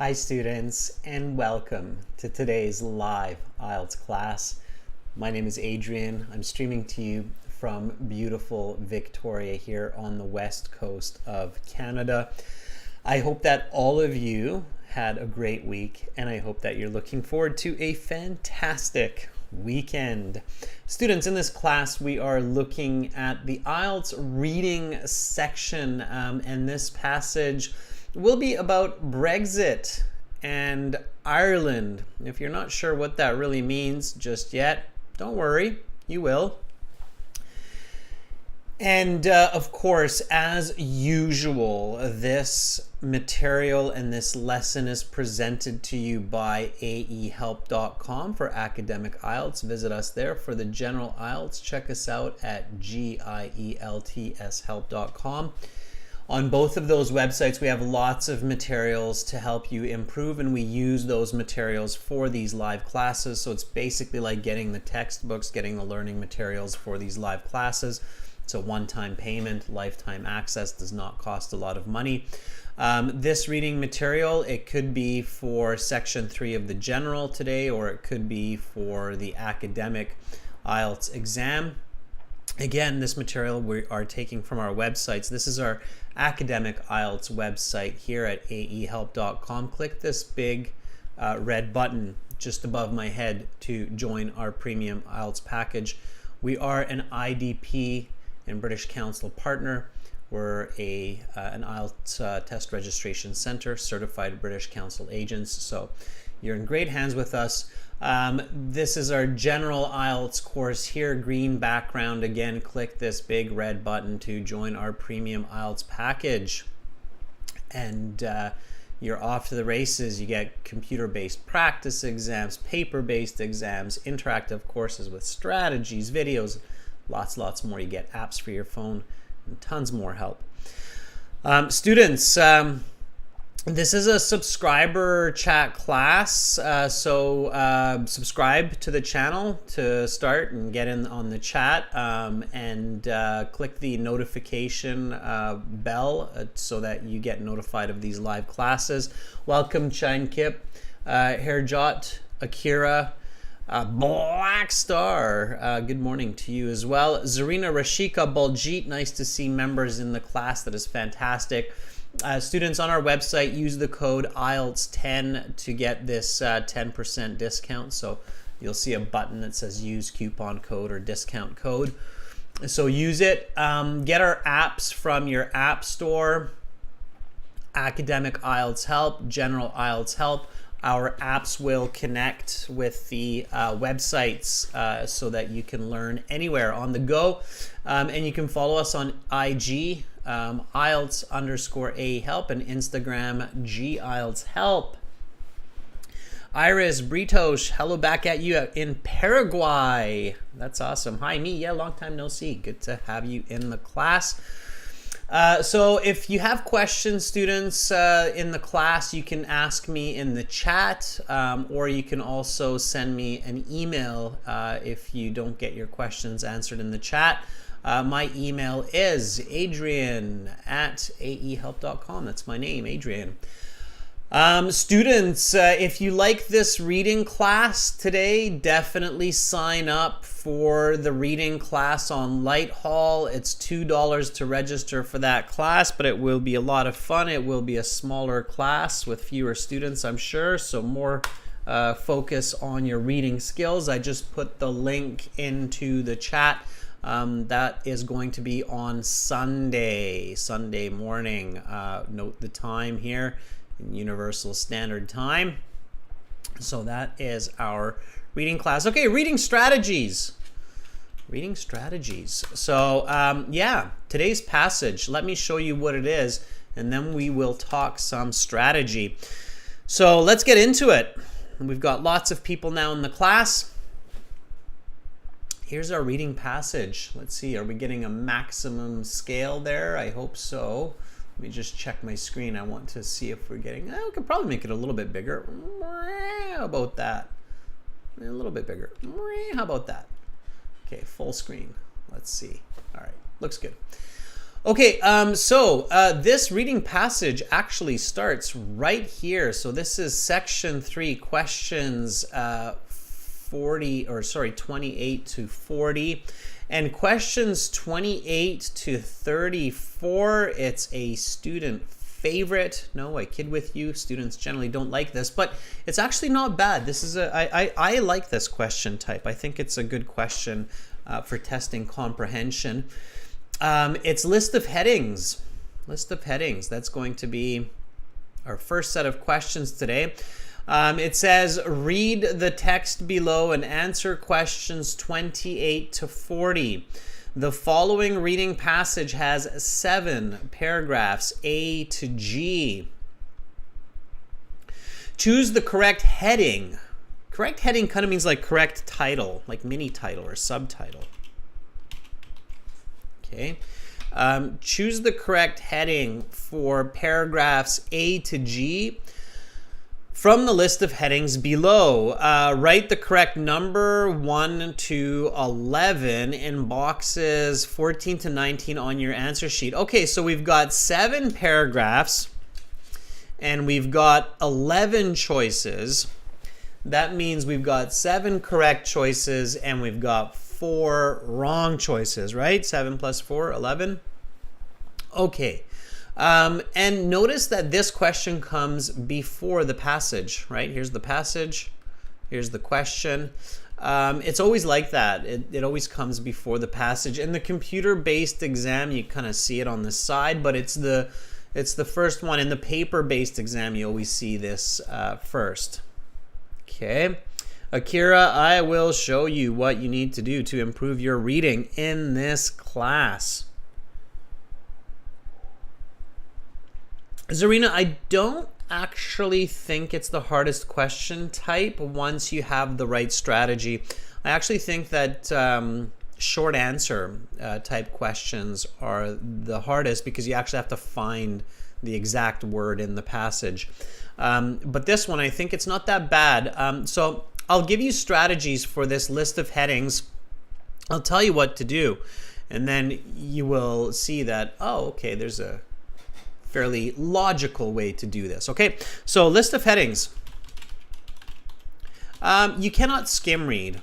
Hi students, and welcome to today's live IELTS class. My name is Adrian. I'm streaming to you from beautiful Victoria here on the west coast of Canada. I hope that all of you had a great week, and I hope that you're looking forward to a fantastic weekend. Students, in this class we are looking at the IELTS reading section, and this passage will be about Brexit and Ireland. If you're not sure what that really means just yet, don't worry, you will. And of course, as usual, this material and this lesson is presented to you by aehelp.com for academic IELTS. Visit us there. For the general IELTS, check us out at gieltshelp.com. On both of those websites, we have lots of materials to help you improve, and we use those materials for these live classes. So it's basically like getting the textbooks, getting the learning materials for these live classes. It's a one-time payment. Lifetime access does not cost a lot of money. This reading material, it could be for Section 3 of the General today, or it could be for the academic IELTS exam. Again, this material we are taking from our websites. This is our academic IELTS website here at aehelp.com. Click this big red button just above my head to join our premium IELTS package. We are an IDP and British Council partner. We're an IELTS test registration center, certified British Council agents. So you're in great hands with us. This is our general IELTS course here, green background. Again, click this big red button to join our premium IELTS package. And you're off to the races. You get computer-based practice exams, paper-based exams, interactive courses with strategies, videos, lots more. You get apps for your phone and tons more help. Students, this is a subscriber chat class, so subscribe to the channel to start and get in on the chat, and click the notification bell so that you get notified of these live classes. Welcome Chine Kip, Herjot, Akira, Black Star, good morning to you as well. Zarina Rashika Baljit, nice to see members in the class. That is fantastic. Students, on our website, use the code IELTS10 to get this 10% discount. So you'll see a button that says use coupon code or discount code. So use it. Get our apps from your app store. Academic IELTS Help, General IELTS Help. Our apps will connect with the websites so that you can learn anywhere on the go. And you can follow us on IG, IELTS_AHelp, and Instagram, GIELTSHelp. Iris Britos, hello back at you in Paraguay. That's awesome. Hi, me. Yeah, long time no see. Good to have you in the class. So if you have questions, students, in the class, you can ask me in the chat, or you can also send me an email if you don't get your questions answered in the chat. My email is adrian@aehelp.com. That's my name, Adrian. Students, if you like this reading class today, definitely sign up for the reading class on Lighthall. It's $2 to register for that class, but it will be a lot of fun. It will be a smaller class with fewer students, I'm sure, so more focus on your reading skills. I just put the link into the chat. That is going to be on Sunday morning. Note the time here. Universal Standard Time. So that is our reading class. Okay, reading strategies. So yeah, today's passage, let me show you what it is, and then we will talk some strategy. So let's get into it. We've got lots of people now in the class. Here's our reading passage. Let's see, are we getting a maximum scale there? I hope so. Let me just check my screen. I want to see if we're getting, we could probably make it a little bit bigger. How about that? A little bit bigger. How about that? Okay, full screen. Let's see. All right, looks good. Okay, this reading passage actually starts right here. So this is section 3, questions 28 to 40. And questions 28 to 34, it's a student favorite. No, I kid with you. Students generally don't like this, but it's actually not bad. This is I like this question type. I think it's a good question for testing comprehension. It's list of headings. List of headings. That's going to be our first set of questions today. It says, read the text below and answer questions 28 to 40. The following reading passage has 7 paragraphs, A to G. Choose the correct heading. Correct heading kind of means like correct title, like mini title or subtitle. Okay. Choose the correct heading for paragraphs A to G from the list of headings below. Write the correct number 1 to 11 in boxes 14 to 19 on your answer sheet. Okay, so we've got 7 paragraphs and we've got 11 choices. That means we've got 7 correct choices and we've got 4 wrong choices, right? 7 plus 4, 11. Okay. And notice that this question comes before the passage, right? Here's the passage. Here's the question. It's always like that. It always comes before the passage. In the computer-based exam, you kind of see it on the side, but it's the first one. In the paper-based exam, you always see this first. Okay. Akira, I will show you what you need to do to improve your reading in this class. Zarina, I don't actually think it's the hardest question type once you have the right strategy. I actually think that short answer type questions are the hardest because you actually have to find the exact word in the passage. But this one, I think it's not that bad. So I'll give you strategies for this list of headings. I'll tell you what to do, and then you will see that, oh, okay, there's a fairly logical way to do this. Okay, so list of headings. You cannot skim read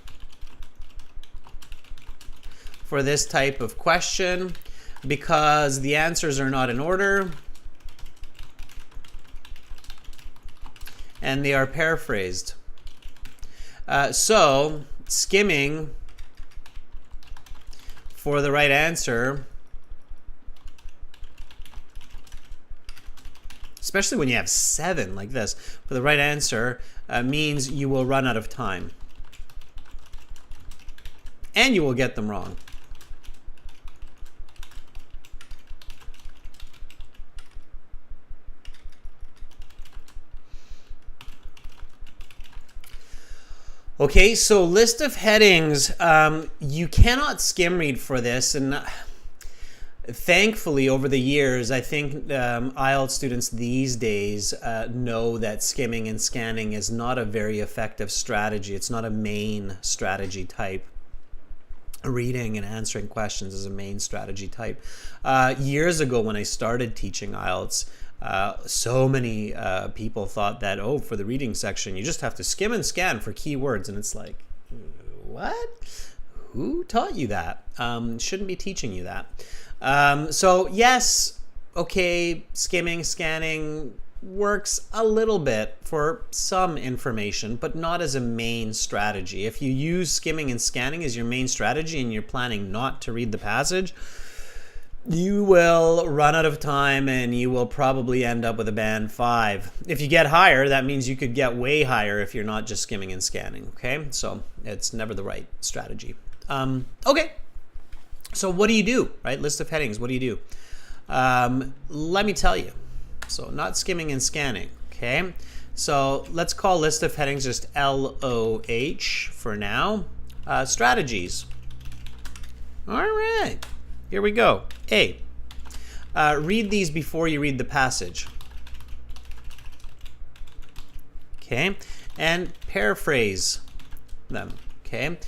for this type of question because the answers are not in order and they are paraphrased. So skimming for the right answer, especially when you have 7 like this, for the right answer means you will run out of time and you will get them wrong. Okay, so list of headings, you cannot skim read for this, and thankfully over the years, I think IELTS students these days know that skimming and scanning is not a very effective strategy. It's not a main strategy type. Reading and answering questions is a main strategy type. Years ago when I started teaching IELTS, so many people thought that, oh, for the reading section, you just have to skim and scan for keywords. And it's like, what? Who taught you that? Shouldn't be teaching you that. So yes, okay, skimming, scanning works a little bit for some information, but not as a main strategy. If you use skimming and scanning as your main strategy and you're planning not to read the passage, you will run out of time and you will probably end up with a band 5. If you get higher, that means you could get way higher if you're not just skimming and scanning, okay? So it's never the right strategy. Okay, so what do you do, right? List of headings, what do you do? Let me tell you. So not skimming and scanning, okay? So let's call list of headings just LOH for now. Strategies. All right. Here we go. A. Read these before you read the passage. Okay. And paraphrase them. Okay.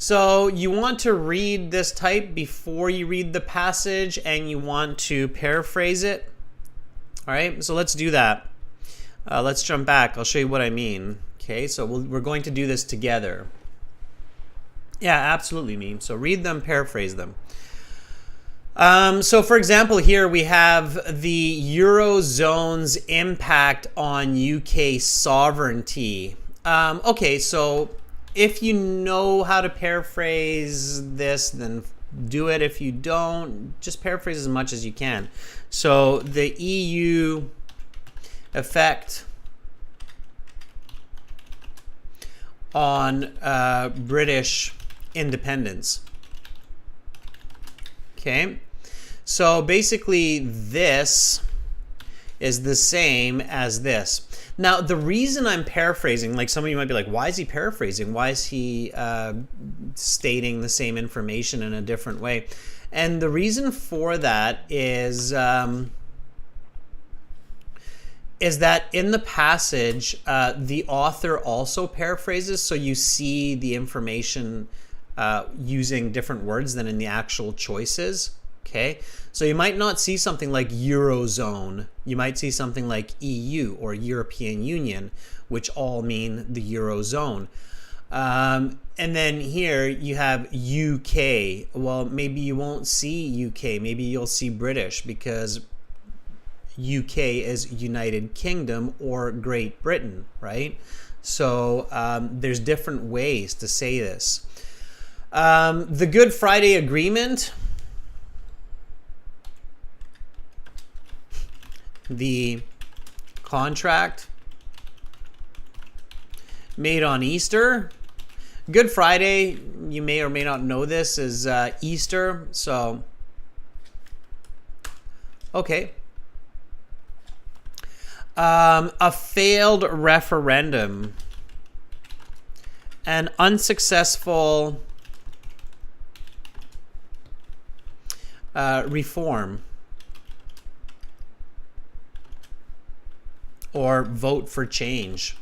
So you want to read this type before you read the passage, and you want to paraphrase it. All right, so let's do that. Let's jump back. I'll show you what I mean. Okay, so we're going to do this together. Yeah, absolutely, Meme. So read them, paraphrase them. So for example, here we have the Eurozone's impact on UK sovereignty. Okay, so if you know how to paraphrase this, then do it. If you don't, just paraphrase as much as you can. So the EU effect on British independence. Okay, so basically this is the same as this. Now, the reason I'm paraphrasing, like some of you might be like, why is he paraphrasing? Why is he stating the same information in a different way? And the reason for that is that in the passage, the author also paraphrases, so you see the information using different words than in the actual choices. Okay, so you might not see something like Eurozone. You might see something like EU or European Union, which all mean the Eurozone. And then here you have UK. Well, maybe you won't see UK. Maybe you'll see British, because UK is United Kingdom or Great Britain, right? So there's different ways to say this. The Good Friday Agreement, the contract made on Easter. Good Friday, you may or may not know this, is Easter. So, okay. A failed referendum. An unsuccessful reform. Or vote for change,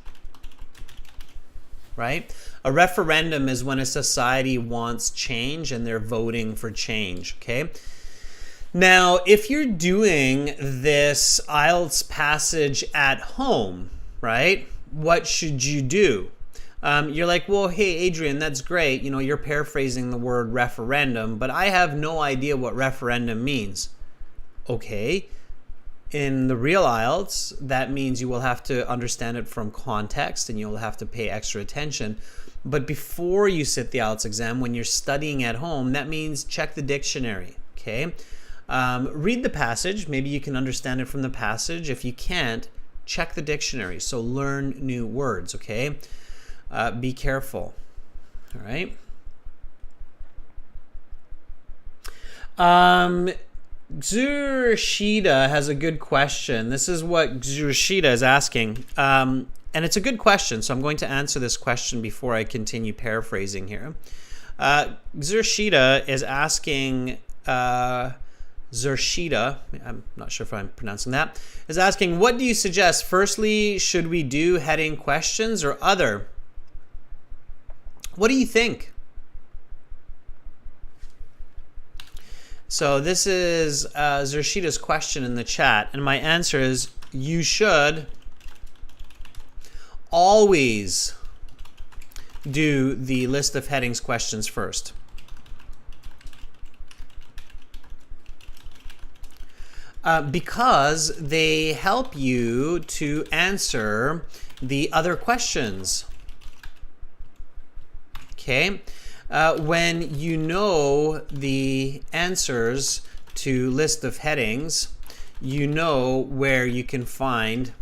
right? A referendum is when a society wants change and they're voting for change, okay? Now, if you're doing this IELTS passage at home, right, what should you do? You're like, well, hey, Adrian, that's great. You know, you're paraphrasing the word referendum, but I have no idea what referendum means. Okay. In the real IELTS, that means you will have to understand it from context and you'll have to pay extra attention. But before you sit the IELTS exam, when you're studying at home, that means check the dictionary, okay? Read the passage. Maybe you can understand it from the passage. If you can't, check the dictionary. So learn new words, okay? Be careful, all right? Xurshida has a good question. This is what Xurshida is asking. And it's a good question, so I'm going to answer this question before I continue paraphrasing here. Xurshida is asking, Xurshida, I'm not sure if I'm pronouncing that, is asking, what do you suggest? Firstly, should we do heading questions or other? What do you think? So this is Xurshida's question in the chat, and my answer is you should always do the list of headings questions first. Because they help you to answer the other questions. Okay? When you know the answers to list of headings, you know where you can find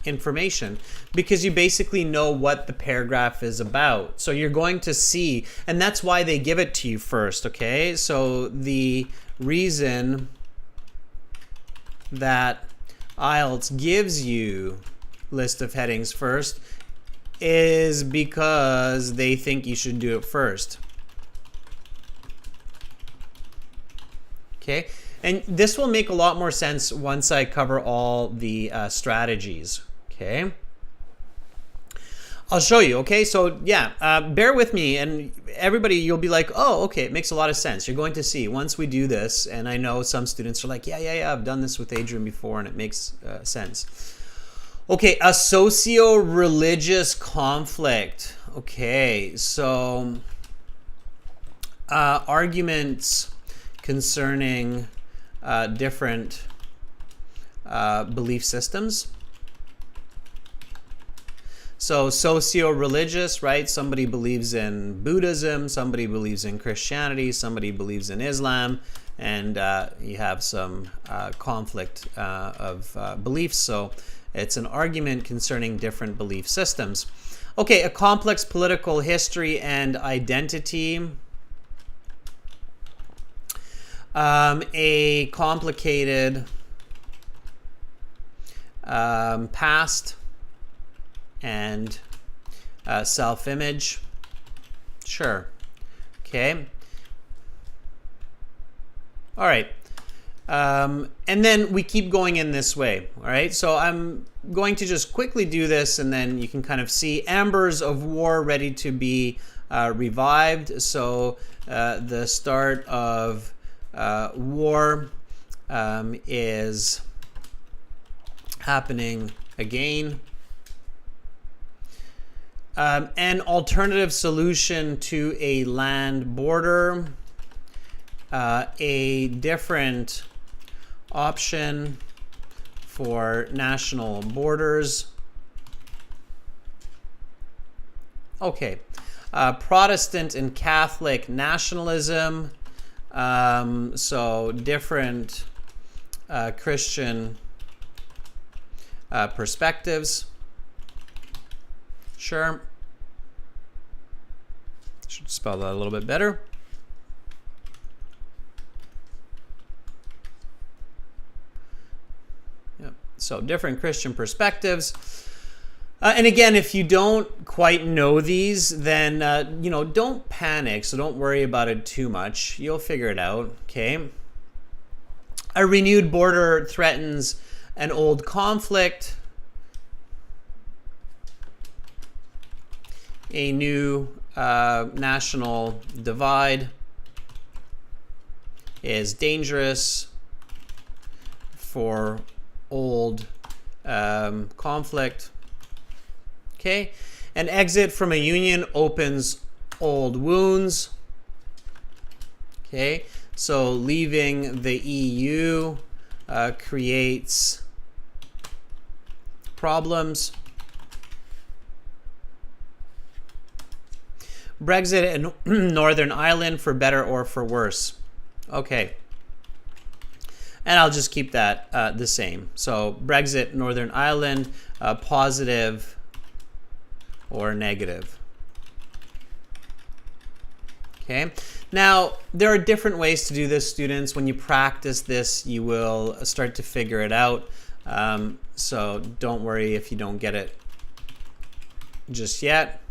information, because you basically know what the paragraph is about. So you're going to see, and that's why they give it to you first, okay? So the reason that IELTS gives you list of headings first is because they think you should do it first. Okay, and this will make a lot more sense once I cover all the strategies. Okay. I'll show you, okay? So yeah, bear with me, and everybody, you'll be like, oh, okay, it makes a lot of sense. You're going to see once we do this, and I know some students are like, yeah, I've done this with Adrian before, and it makes sense. Okay, a socio-religious conflict. Okay, so arguments concerning different belief systems. So socio-religious, right? Somebody believes in Buddhism, somebody believes in Christianity, somebody believes in Islam, and you have some conflict of beliefs. So it's an argument concerning different belief systems. Okay, a complex political history and identity. A complicated past and self-image. Sure. Okay. All right. And then we keep going in this way. All right. So I'm going to just quickly do this, and then you can kind of see ambers of war ready to be revived. So the start of war is happening again. An alternative solution to a land border, a different option for national borders. Okay, Protestant and Catholic nationalism, so different Christian perspectives. Sure. Should spell that a little bit better. Yep. So different Christian perspectives. And again, if you don't quite know these, then don't panic. So don't worry about it too much. You'll figure it out. Okay. A renewed border threatens an old conflict. A new national divide is dangerous for old conflict. Okay, an exit from a union opens old wounds. Okay, so leaving the EU creates problems. Brexit in Northern Ireland, for better or for worse. Okay. And I'll just keep that the same. So Brexit, Northern Ireland, positive or negative. Okay. Now, there are different ways to do this, students. When you practice this, you will start to figure it out. So don't worry if you don't get it just yet.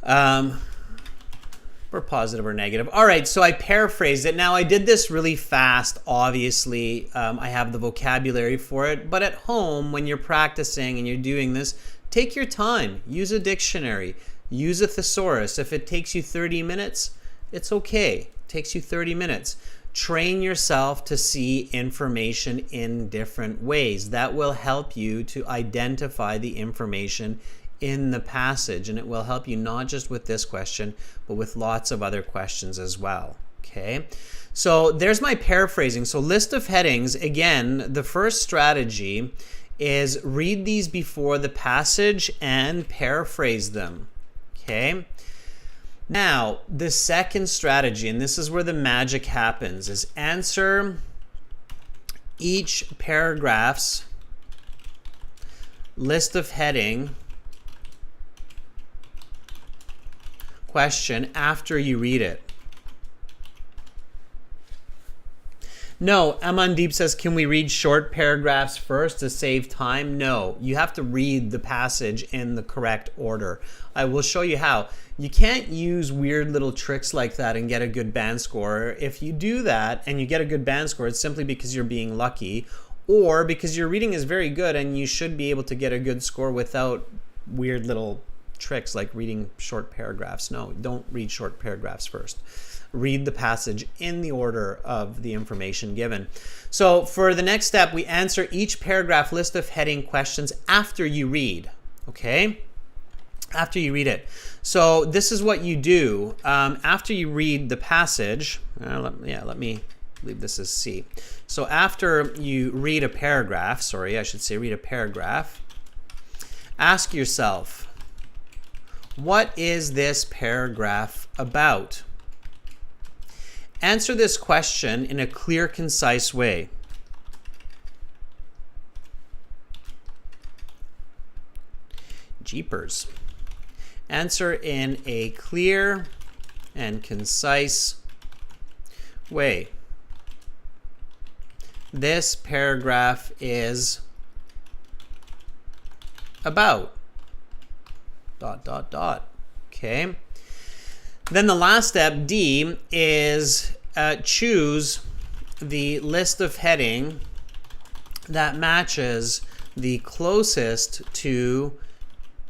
Or positive or negative. All right, so I paraphrased it. Now, I did this really fast, obviously. I have the vocabulary for it. But at home, when you're practicing and you're doing this, take your time. Use a dictionary. Use a thesaurus. If it takes you 30 minutes, it's okay. It takes you 30 minutes. Train yourself to see information in different ways. That will help you to identify the information in the passage, and it will help you not just with this question, but with lots of other questions as well. Okay, so there's my paraphrasing. So list of headings. Again, the first strategy is read these before the passage and paraphrase them. Okay, now the second strategy, and this is where the magic happens, is answer each paragraph's list of heading question after you read it. No, Amandeep says, can we read short paragraphs first to save time? No, you have to read the passage in the correct order. I will show you how. You can't use weird little tricks like that and get a good band score. If you do that and you get a good band score, it's simply because you're being lucky, or because your reading is very good and you should be able to get a good score without weird little tricks like reading short paragraphs. No, don't read short paragraphs first. Read the passage in the order of the information given. So for the next step, we answer each paragraph list of heading questions after you read, okay? After you read it. So this is what you do after you read the passage. Let me leave this as C. So after you read a paragraph, read a paragraph, ask yourself, what is this paragraph about? Answer this question in a clear, concise way. Jeepers. Answer in a clear and concise way. This paragraph is about ... Okay. Then the last step, D, is choose the list of heading that matches the closest to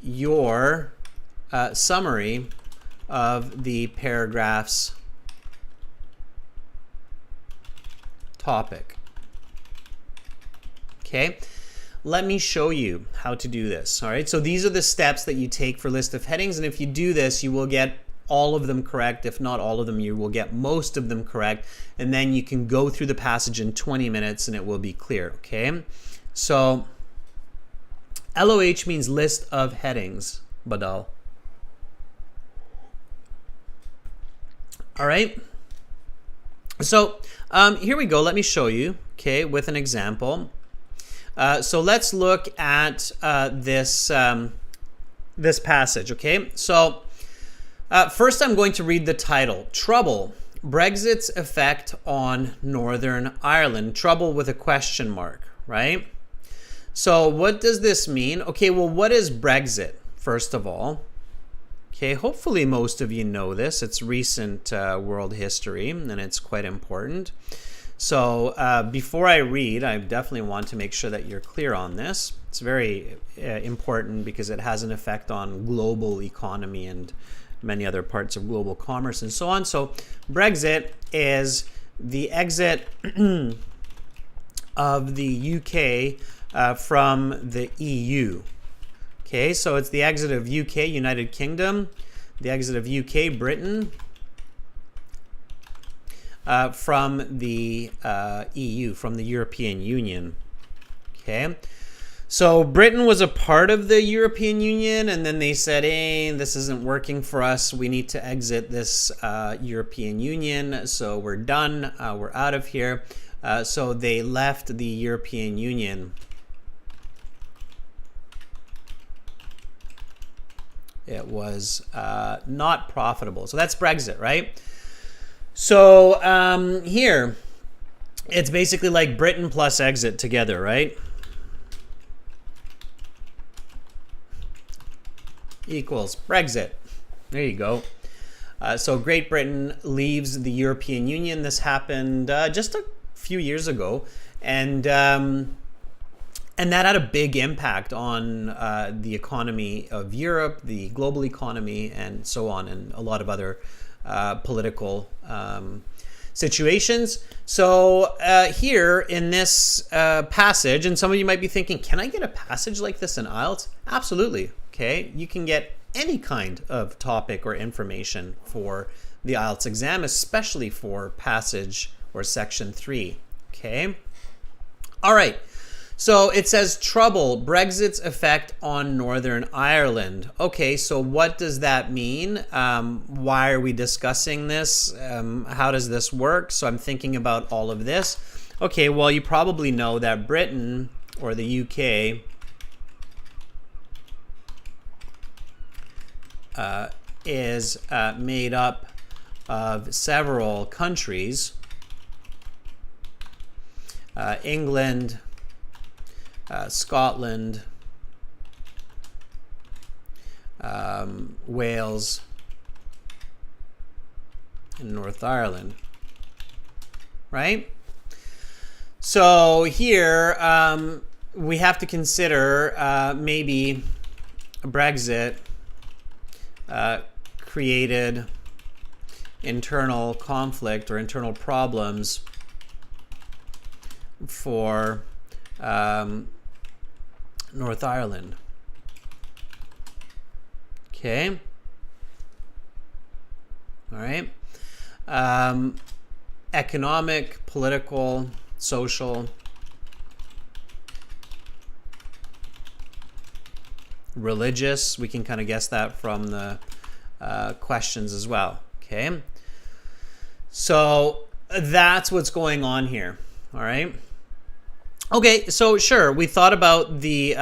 your summary of the paragraph's topic. Okay. Let me show you how to do this. All right, so these are the steps that you take for list of headings, and if you do this, you will get all of them correct. If not all of them, you will get most of them correct, and then you can go through the passage in 20 minutes and it will be clear, okay? So LOH means list of headings, Badal. All right, so here we go. Let me show you, okay, with an example. So let's look at this passage, okay? So first I'm going to read the title, Trouble, Brexit's Effect on Northern Ireland. Trouble with a question mark, right? So what does this mean? Okay, well, what is Brexit, first of all? Okay, hopefully most of you know this. It's recent world history, and it's quite important. So before I read, I definitely want to make sure that you're clear on this. It's very important because it has an effect on global economy and many other parts of global commerce and so on. So Brexit is the exit of the UK from the EU. Okay, so it's the exit of UK, United Kingdom, the exit of UK, Britain, from the EU, from the European Union. Okay, so Britain was a part of the European Union, and then they said, hey, this isn't working for us. We need to exit this European Union, so we're done. We're out of here. So they left the European Union. It was not profitable. So that's Brexit, right? So here, it's basically like Britain plus exit together, right? Equals Brexit. There you go. So Great Britain leaves the European Union. This happened just a few years ago, and that had a big impact on the economy of Europe, the global economy, and so on, and a lot of other political situations. So here in this passage, and some of you might be thinking, can I get a passage like this in IELTS? Absolutely. Okay, you can get any kind of topic or information for the IELTS exam, especially for passage or section 3. Okay. All right. So it says trouble, Brexit's effect on Northern Ireland. Okay, so what does that mean? Why are we discussing this? How does this work? So I'm thinking about all of this. Okay, well, you probably know that Britain, or the UK, is made up of several countries. England, Scotland, Wales, and North Ireland, right? So here we have to consider maybe Brexit created internal conflict or internal problems for North Ireland. Okay. All right. Economic, political, social, religious. We can kind of guess that from the questions as well. Okay. So that's what's going on here. All right. Okay. So sure, we thought about the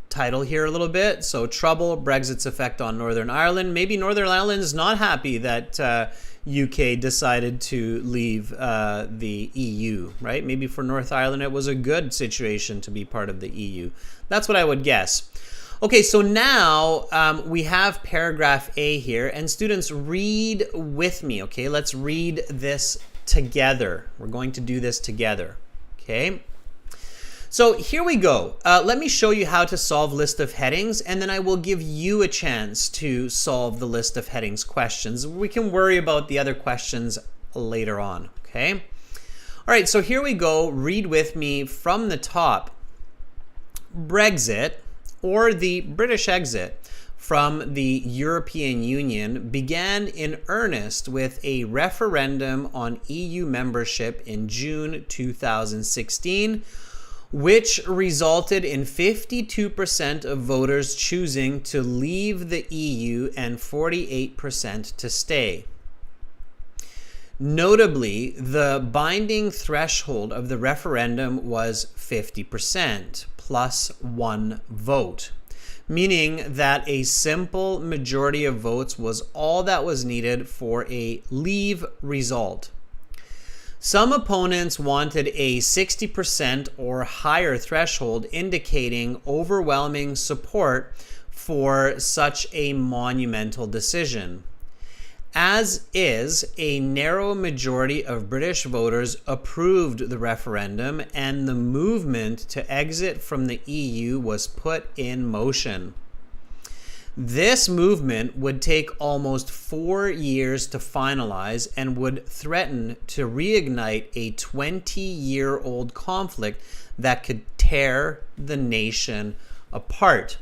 title here a little bit. So trouble, Brexit's effect on Northern Ireland. Maybe Northern Ireland is not happy that UK decided to leave the EU, right? Maybe for North Ireland it was a good situation to be part of the EU. That's what I would guess. Okay, so now we have paragraph A here, and students, read with me, okay? Let's read this together. We're going to do this together, okay? So here we go. Let me show you how to solve list of headings, and then I will give you a chance to solve the list of headings questions. We can worry about the other questions later on, okay? All right, so here we go. Read with me from the top. Brexit, or the British exit from the European Union, began in earnest with a referendum on EU membership in June 2016, which resulted in 52% of voters choosing to leave the EU and 48% to stay. Notably, the binding threshold of the referendum was 50% plus one vote, meaning that a simple majority of votes was all that was needed for a leave result. Some opponents wanted a 60% or higher threshold, indicating overwhelming support for such a monumental decision. As is, a narrow majority of British voters approved the referendum, and the movement to exit from the EU was put in motion. This movement would take almost 4 years to finalize and would threaten to reignite a 20-year-old conflict that could tear the nation apart.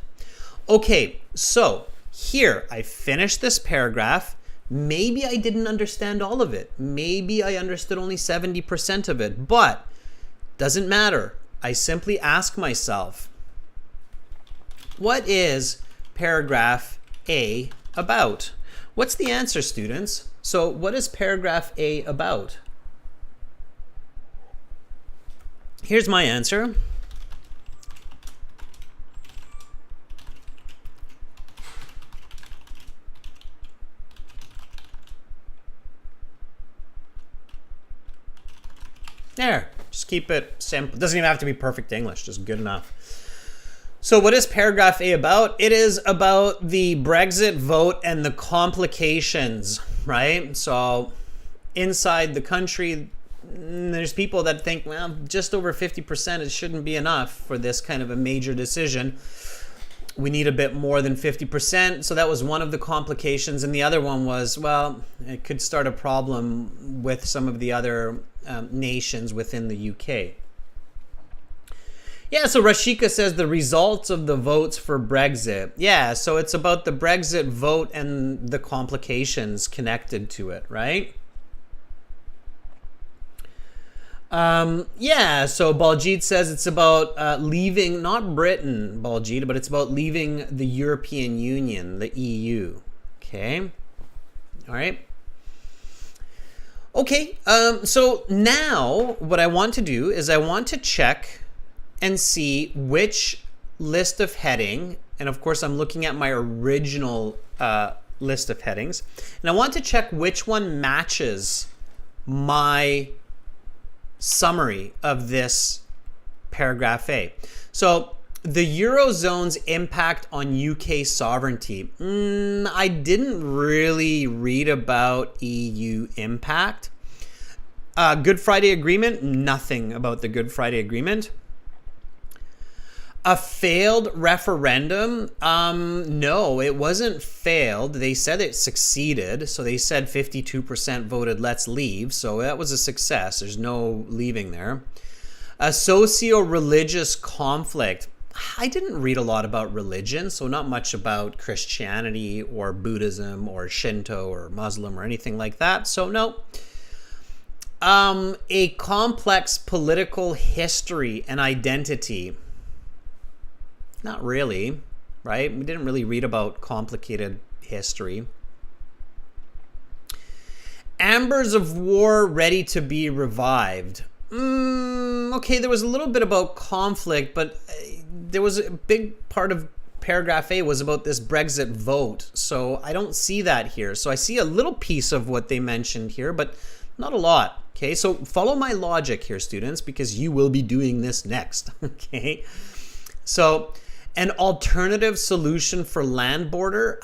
Okay, so here I finished this paragraph. Maybe I didn't understand all of it. Maybe I understood only 70% of it, but doesn't matter. I simply ask myself, what is paragraph A about? What's the answer, students? So what is paragraph A about? Here's my answer. There, just keep it simple. It doesn't even have to be perfect English, just good enough. So what is paragraph A about? It is about the Brexit vote and the complications, right? So inside the country, there's people that think, well, just over 50%, it shouldn't be enough for this kind of a major decision. We need a bit more than 50%. So that was one of the complications. And the other one was, well, it could start a problem with some of the other nations within the UK. Yeah, so Rashika says the results of the votes for Brexit. Yeah, so it's about the Brexit vote and the complications connected to it, right? Yeah, so Baljit says it's about leaving, not Britain, Baljit, but it's about leaving the European Union, the EU. Okay, all right. Okay, so now what I want to do is I want to check and see which list of heading, and of course I'm looking at my original list of headings, and I want to check which one matches my summary of this paragraph A. So the Eurozone's impact on UK sovereignty. I didn't really read about EU impact. Good Friday Agreement, nothing about the Good Friday Agreement. A failed referendum? No, it wasn't failed. They said it succeeded. So they said 52% voted let's leave. So that was a success. There's no leaving there. A socio-religious conflict. I didn't read a lot about religion, so not much about Christianity or Buddhism or Shinto or Muslim or anything like that. So no. A complex political history and identity. Not really, right? We didn't really read about complicated history. Ambers of war ready to be revived. Okay, there was a little bit about conflict, but there was a big part of paragraph A was about this Brexit vote. So I don't see that here. So I see a little piece of what they mentioned here, but not a lot. Okay, so follow my logic here, students, because you will be doing this next. Okay, so an alternative solution for land border.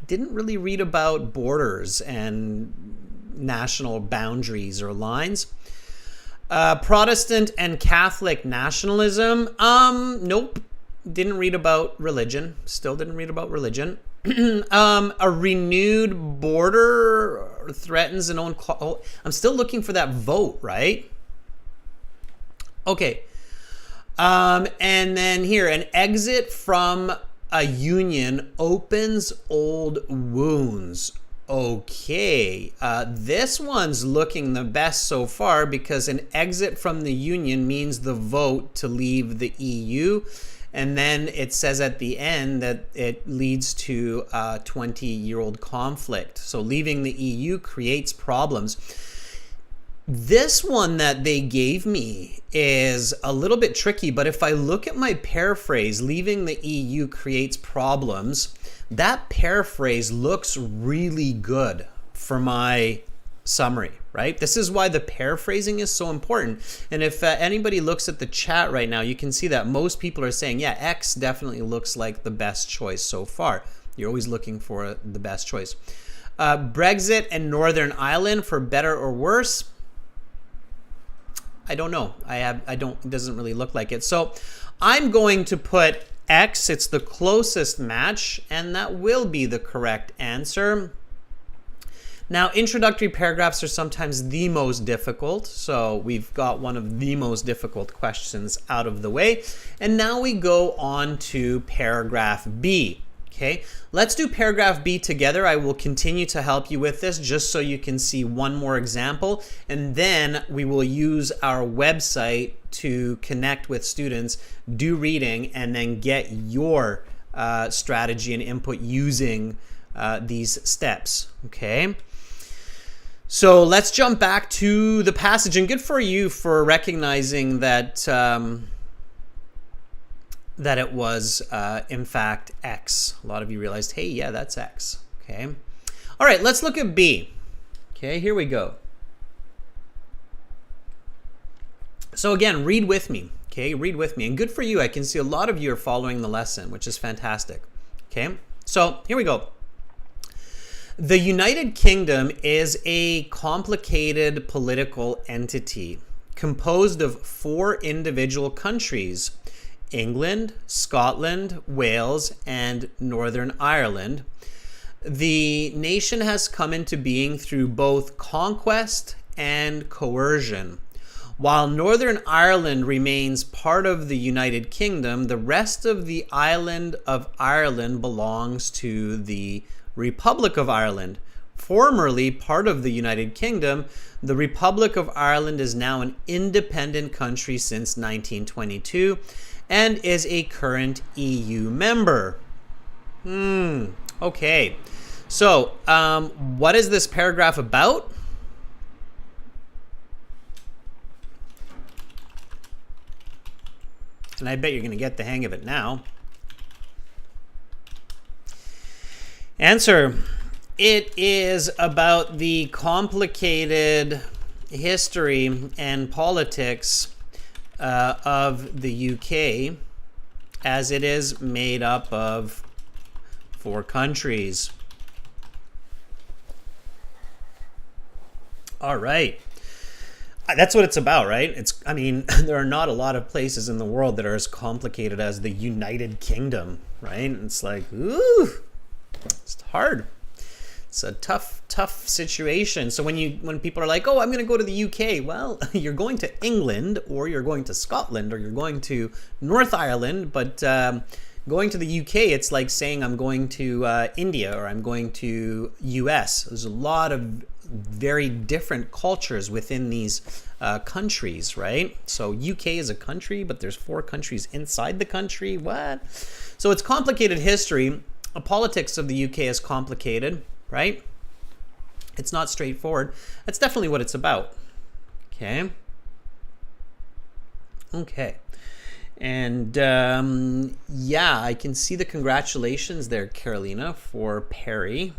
Didn't really read about borders and national boundaries or lines. Protestant and Catholic nationalism. Nope. Didn't read about religion. Still didn't read about religion. A renewed border threatens an own... I'm still looking for that vote, right? Okay. And then here, an exit from a union opens old wounds. Okay, this one's looking the best so far because an exit from the union means the vote to leave the EU. And then it says at the end that it leads to a 20-year-old conflict. So leaving the EU creates problems. This one that they gave me is a little bit tricky, but if I look at my paraphrase, leaving the EU creates problems, that paraphrase looks really good for my summary, right? This is why the paraphrasing is so important. And if anybody looks at the chat right now, you can see that most people are saying, yeah, X definitely looks like the best choice so far. You're always looking for the best choice. Brexit and Northern Ireland for better or worse. I don't know. It doesn't really look like it. So I'm going to put X. It's the closest match, and that will be the correct answer. Now, introductory paragraphs are sometimes the most difficult. So we've got one of the most difficult questions out of the way. And now we go on to paragraph B. Okay, let's do paragraph B together. I will continue to help you with this just so you can see one more example, and then we will use our website to connect with students, do reading, and then get your strategy and input using these steps. Okay, so let's jump back to the passage, and good for you for recognizing that that it was, in fact, X. A lot of you realized, hey, yeah, that's X. Okay. All right, let's look at B. Okay, here we go. So again, read with me. Okay, read with me. And good for you. I can see a lot of you are following the lesson, which is fantastic. Okay, so here we go. The United Kingdom is a complicated political entity composed of 4 individual countries: England, Scotland, Wales, and Northern Ireland. The nation has come into being through both conquest and coercion. While Northern Ireland remains part of the United Kingdom, the rest of the island of Ireland belongs to the Republic of Ireland. Formerly part of the United Kingdom, the Republic of Ireland is now an independent country since 1922. And is a current EU member. Okay. So, what is this paragraph about? And I bet you're going to get the hang of it now. Answer. It is about the complicated history and politics of the UK, as it is made up of 4 countries. All right. That's what it's about, right? I mean, there are not a lot of places in the world that are as complicated as the United Kingdom, right? It's like, ooh, it's hard. It's a tough situation. So when people are like, oh, I'm going to go to the UK, well, you're going to England, or you're going to Scotland, or you're going to North Ireland, but going to the UK, it's like saying I'm going to India, or I'm going to US. There's a lot of very different cultures within these countries, right? So UK is a country, but there's 4 countries inside the country. What? So it's complicated history. The politics of the UK is complicated, right? It's not straightforward. That's definitely what it's about. Okay. Okay. And yeah, I can see the congratulations there, Carolina, for Perry.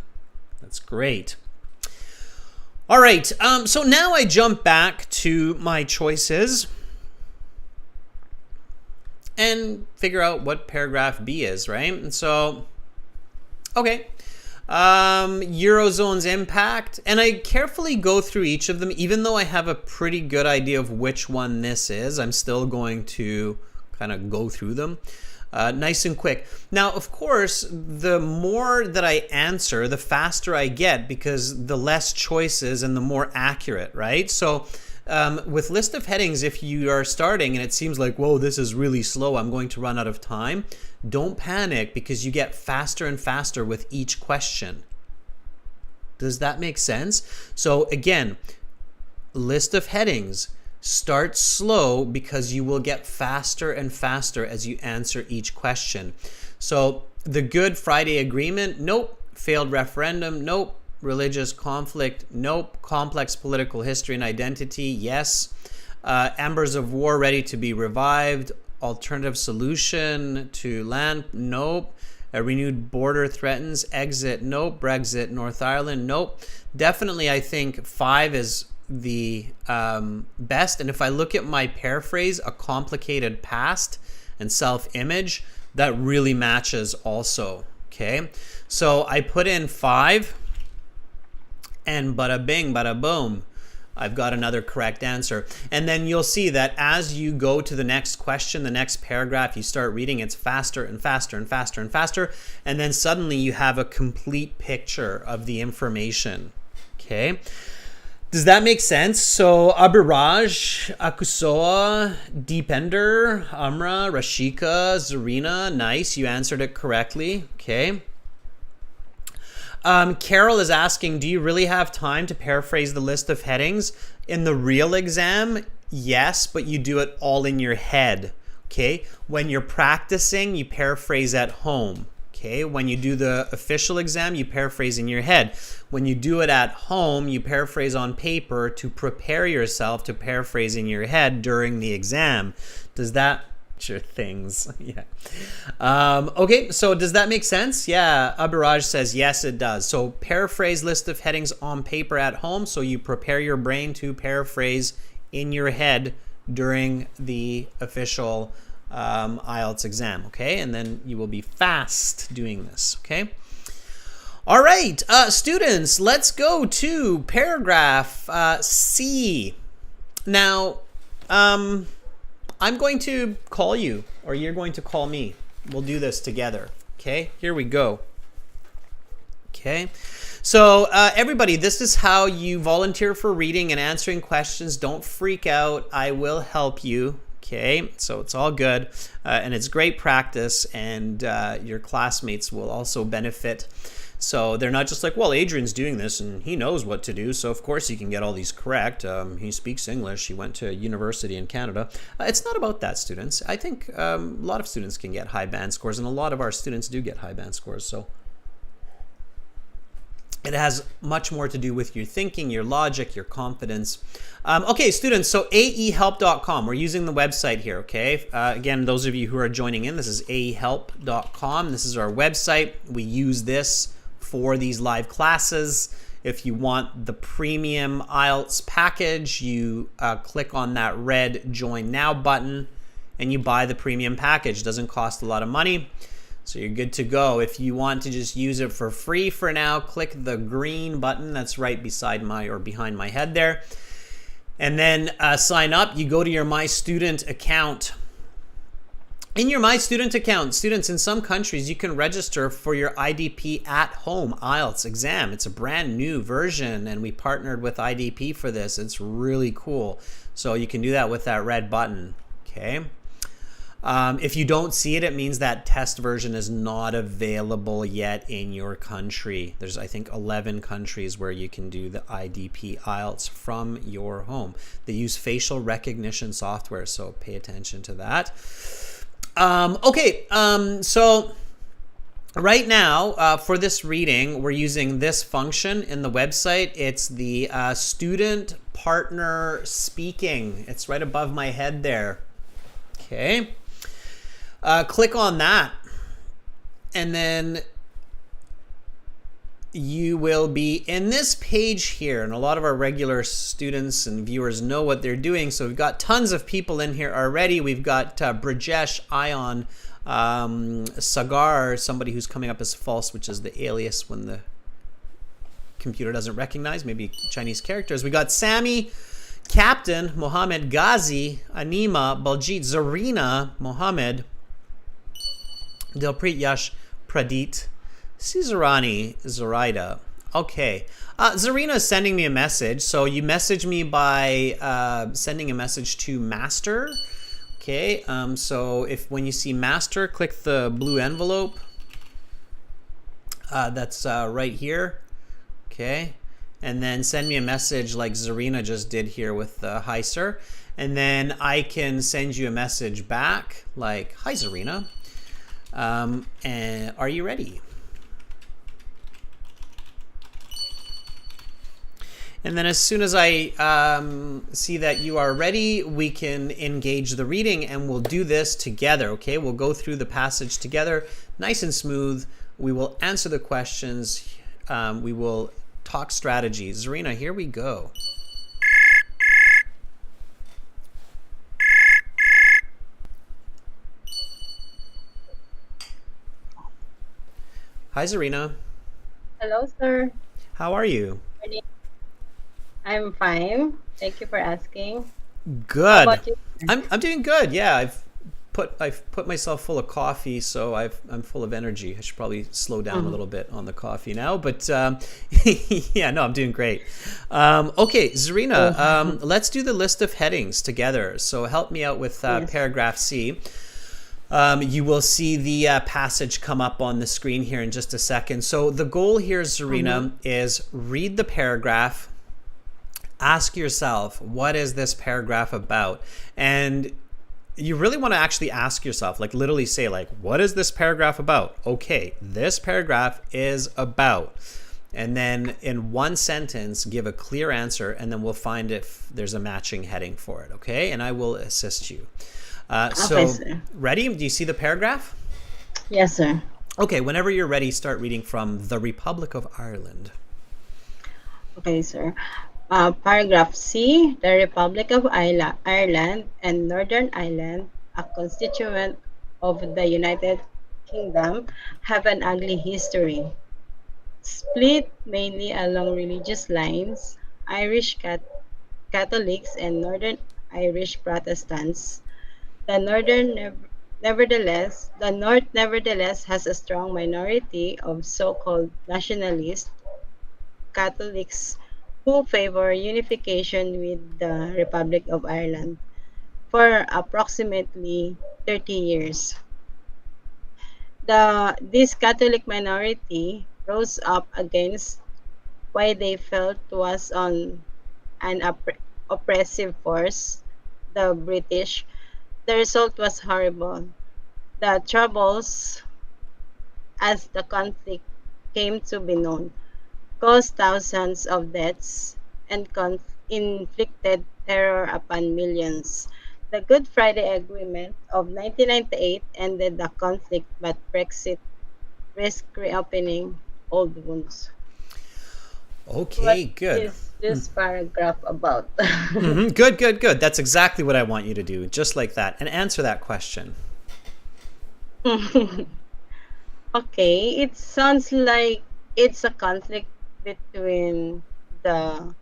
That's great. All right, so now I jump back to my choices and figure out what paragraph B is, right? And so, okay, Eurozone's impact, and I carefully go through each of them. Even though I have a pretty good idea of which one this is, I'm still going to kind of go through them. Nice and quick. Now, of course, the more that I answer, the faster I get, because the less choices and the more accurate, right? So with list of headings, if you are starting and it seems like, whoa, this is really slow, I'm going to run out of time, don't panic, because you get faster and faster with each question. Does that make sense? So again, list of headings. Start slow, because you will get faster and faster as you answer each question. So the Good Friday Agreement, nope. Failed referendum, nope. Religious conflict, nope. Complex political history and identity, yes. Embers of war ready to be revived. Alternative solution to land, nope. A renewed border threatens. Exit, nope. Brexit, North Ireland, nope. Definitely, I think 5 is the best. And if I look at my paraphrase, a complicated past and self-image, that really matches also. Okay, so I put in 5, and bada bing, bada boom, I've got another correct answer. And then you'll see that as you go to the next question, the next paragraph, you start reading, it's faster and faster and faster and faster, and then suddenly you have a complete picture of the information. Okay, does that make sense? So Abiraj, Akusoa, Deepender, Amra, Rashika, Zarina, nice, you answered it correctly. Okay. Carol is asking, do you really have time to paraphrase the list of headings? In the real exam, yes, but you do it all in your head. Okay. When you're practicing, you paraphrase at home. Okay, when you do the official exam, you paraphrase in your head. When you do it at home, you paraphrase on paper to prepare yourself to paraphrase in your head during the exam. Does that your things? Yeah. Okay, so does that make sense? Yeah, Abiraj says yes, it does. So paraphrase list of headings on paper at home, so you prepare your brain to paraphrase in your head during the official IELTS exam, okay? And then you will be fast doing this, okay? All right, students, let's go to paragraph C. Now, I'm going to call you, or you're going to call me. We'll do this together, okay? Here we go. Okay, so everybody, this is how you volunteer for reading and answering questions. Don't freak out. I will help you. Okay, so it's all good, and it's great practice, and your classmates will also benefit. So they're not just like, well, Adrian's doing this and he knows what to do, so of course he can get all these correct. He speaks English. He went to university in Canada. It's not about that, students. I think a lot of students can get high band scores, and a lot of our students do get high band scores. So it has much more to do with your thinking, your logic, your confidence. Okay, students, so aehelp.com. We're using the website here, okay? Again, those of you who are joining in, this is aehelp.com. This is our website. We use this for these live classes. If you want the premium IELTS package, you click on that red Join Now button and you buy the premium package. Doesn't cost a lot of money. So you're good to go. If you want to just use it for free for now, click the green button that's right beside my or behind my head there. And then sign up. You go to your My Student account. In your My Student account, students in some countries, you can register for your IDP at home IELTS exam. It's a brand new version, and we partnered with IDP for this. It's really cool. So you can do that with that red button. Okay. If you don't see it, it means that test version is not available yet in your country. There's, I think, 11 countries where you can do the IDP IELTS from your home. They use facial recognition software, so pay attention to that. Okay, so right now, for this reading, we're using this function in the website. It's the student partner speaking. It's right above my head there. Okay. Click on that, and then you will be in this page here, and a lot of our regular students and viewers know what they're doing. So we've got tons of people in here already. We've got Brajesh, Ion, Sagar, somebody who's coming up as false, which is the alias when the computer doesn't recognize, maybe Chinese characters. We got Sammy, Captain, Mohammed, Ghazi, Anima, Baljit, Zarina, Mohammed, Dilpreet, Yash, Pradit, Cesarani, Zoraida. Okay. Zarina is sending me a message. So you message me by sending a message to Master. Okay. So when you see Master, click the blue envelope. That's right here. Okay. And then send me a message like Zarina just did here with hi, sir. And then I can send you a message back like, hi, Zarina. And are you ready? And then as soon as I see that you are ready, we can engage the reading, and we'll do this together, okay? We'll go through the passage together, nice and smooth. We will answer the questions. We will talk strategy. Zarina, here we go. Hi, Zarina. Hello, sir. How are you? I'm fine. Thank you for asking. How Good. about you? I'm doing good. Yeah, I've put myself full of coffee, so I'm full of energy. I should probably slow down a little bit on the coffee now, but yeah, no, I'm doing great. Okay, Zarina, let's do the list of headings together. So help me out with Yes. paragraph C. You will see the passage come up on the screen here in just a second. So the goal here, Zarina, is read the paragraph. Ask yourself, what is this paragraph about? And you really want to actually ask yourself, like literally say, like, what is this paragraph about? Okay, this paragraph is about. And then in one sentence, give a clear answer, and then we'll find if there's a matching heading for it, okay? And I will assist you. Okay, So, sir. ready? Do you see the paragraph? Yes, sir. Okay, whenever you're ready, start reading from The Republic of Ireland. Okay, sir. Paragraph C. The Republic of Ireland and Northern Ireland, a constituent of the United Kingdom, have an ugly history. Split mainly along religious lines, Irish Catholics and Northern Irish Protestants. The North nevertheless has a strong minority of so-called nationalist Catholics who favor unification with the Republic of Ireland for approximately 30 years. This Catholic minority rose up against what they felt was on an oppressive force, the British. The result was horrible. The troubles, as the conflict came to be known, caused thousands of deaths and inflicted terror upon millions. The Good Friday Agreement of 1998 ended the conflict, but Brexit risked reopening old wounds. What Okay, good. is this paragraph about? Good, good, good. That's exactly what I want you to do, just like that, and answer that question. Okay, it sounds like it's a conflict between the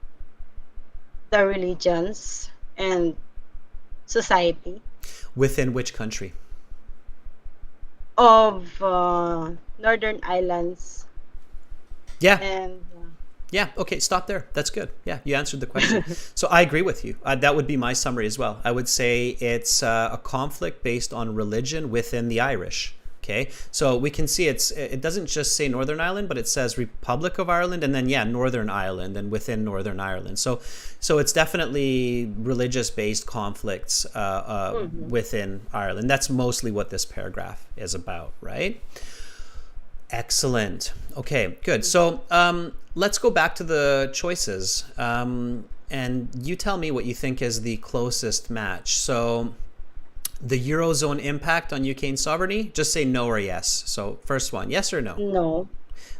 the religions and society Within which country? of Northern Islands Yeah. and Yeah, okay, stop there. That's good. Yeah, you answered the question. So I agree with you. That would be my summary as well. I would say it's a conflict based on religion within the Irish. Okay, so we can see it doesn't just say Northern Ireland, but it says Republic of Ireland, and then Northern Ireland, and within Northern Ireland. So it's definitely religious based conflicts Mhm. within Ireland. That's mostly what this paragraph is about, right? Excellent. Okay, good. So let's go back to the choices. And you tell me what you think is the closest match. So the Eurozone impact on UK sovereignty, just say no or yes. So first one, yes or no? No,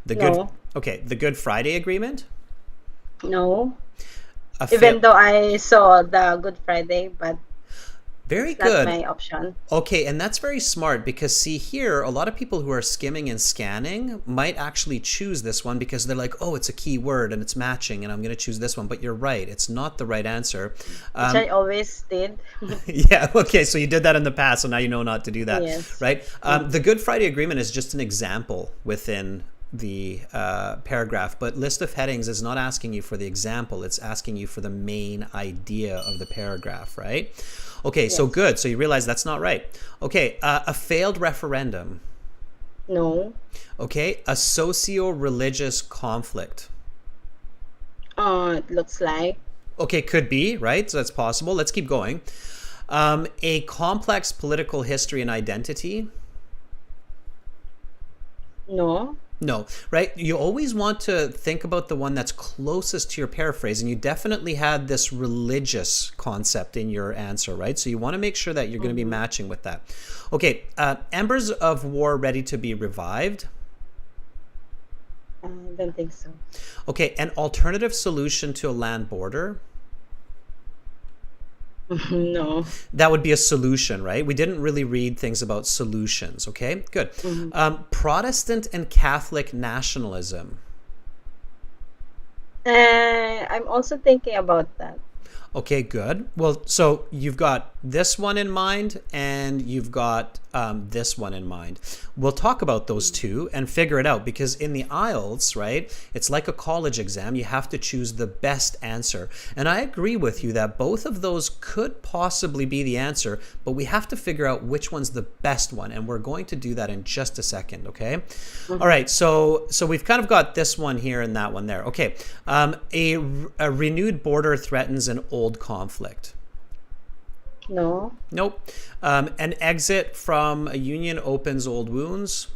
The good, no, okay, the Good Friday Agreement? no. A Even fail. though I saw the Good Friday, but Very it's not good. my option. Okay, and that's very smart because see here, a lot of people who are skimming and scanning might actually choose this one because they're like, oh, it's a key word and it's matching and I'm going to choose this one. But you're right, it's not the right answer. Which I always did. Yeah, okay, so you did that in the past, so now you know not to do that, Yes. right? Mm. The Good Friday Agreement is just an example within the paragraph, but list of headings is not asking you for the example, it's asking you for the main idea of the paragraph, right? Okay, so Yes. good. So you realize that's not right. Okay, a failed referendum. No. Okay, a socio-religious conflict. It looks like Okay, could be, right? So that's possible. Let's keep going. A complex political history and identity. no. No, right? You always want to think about the one that's closest to your paraphrase, and you definitely had this religious concept in your answer, right? So you want to make sure that you're going to be Mm-hmm. matching with that. Okay, embers of war ready to be revived. I don't think so. Okay, an alternative solution to a land border. No. That would be a solution, right? We didn't really read things about solutions, okay? Good. Mhm. Protestant and Catholic nationalism. I'm also thinking about that. Okay, good. Well, so you've got this one in mind and you've got this one in mind. We'll talk about those two and figure it out because in the IELTS, right, it's like a college exam. You have to choose the best answer. And I agree with you that both of those could possibly be the answer, but we have to figure out which one's the best one. And we're going to do that in just a second, okay? All right, so we've kind of got this one here and that one there. Okay, a renewed border threatens an old conflict. No. Nope. An exit from a union opens old wounds.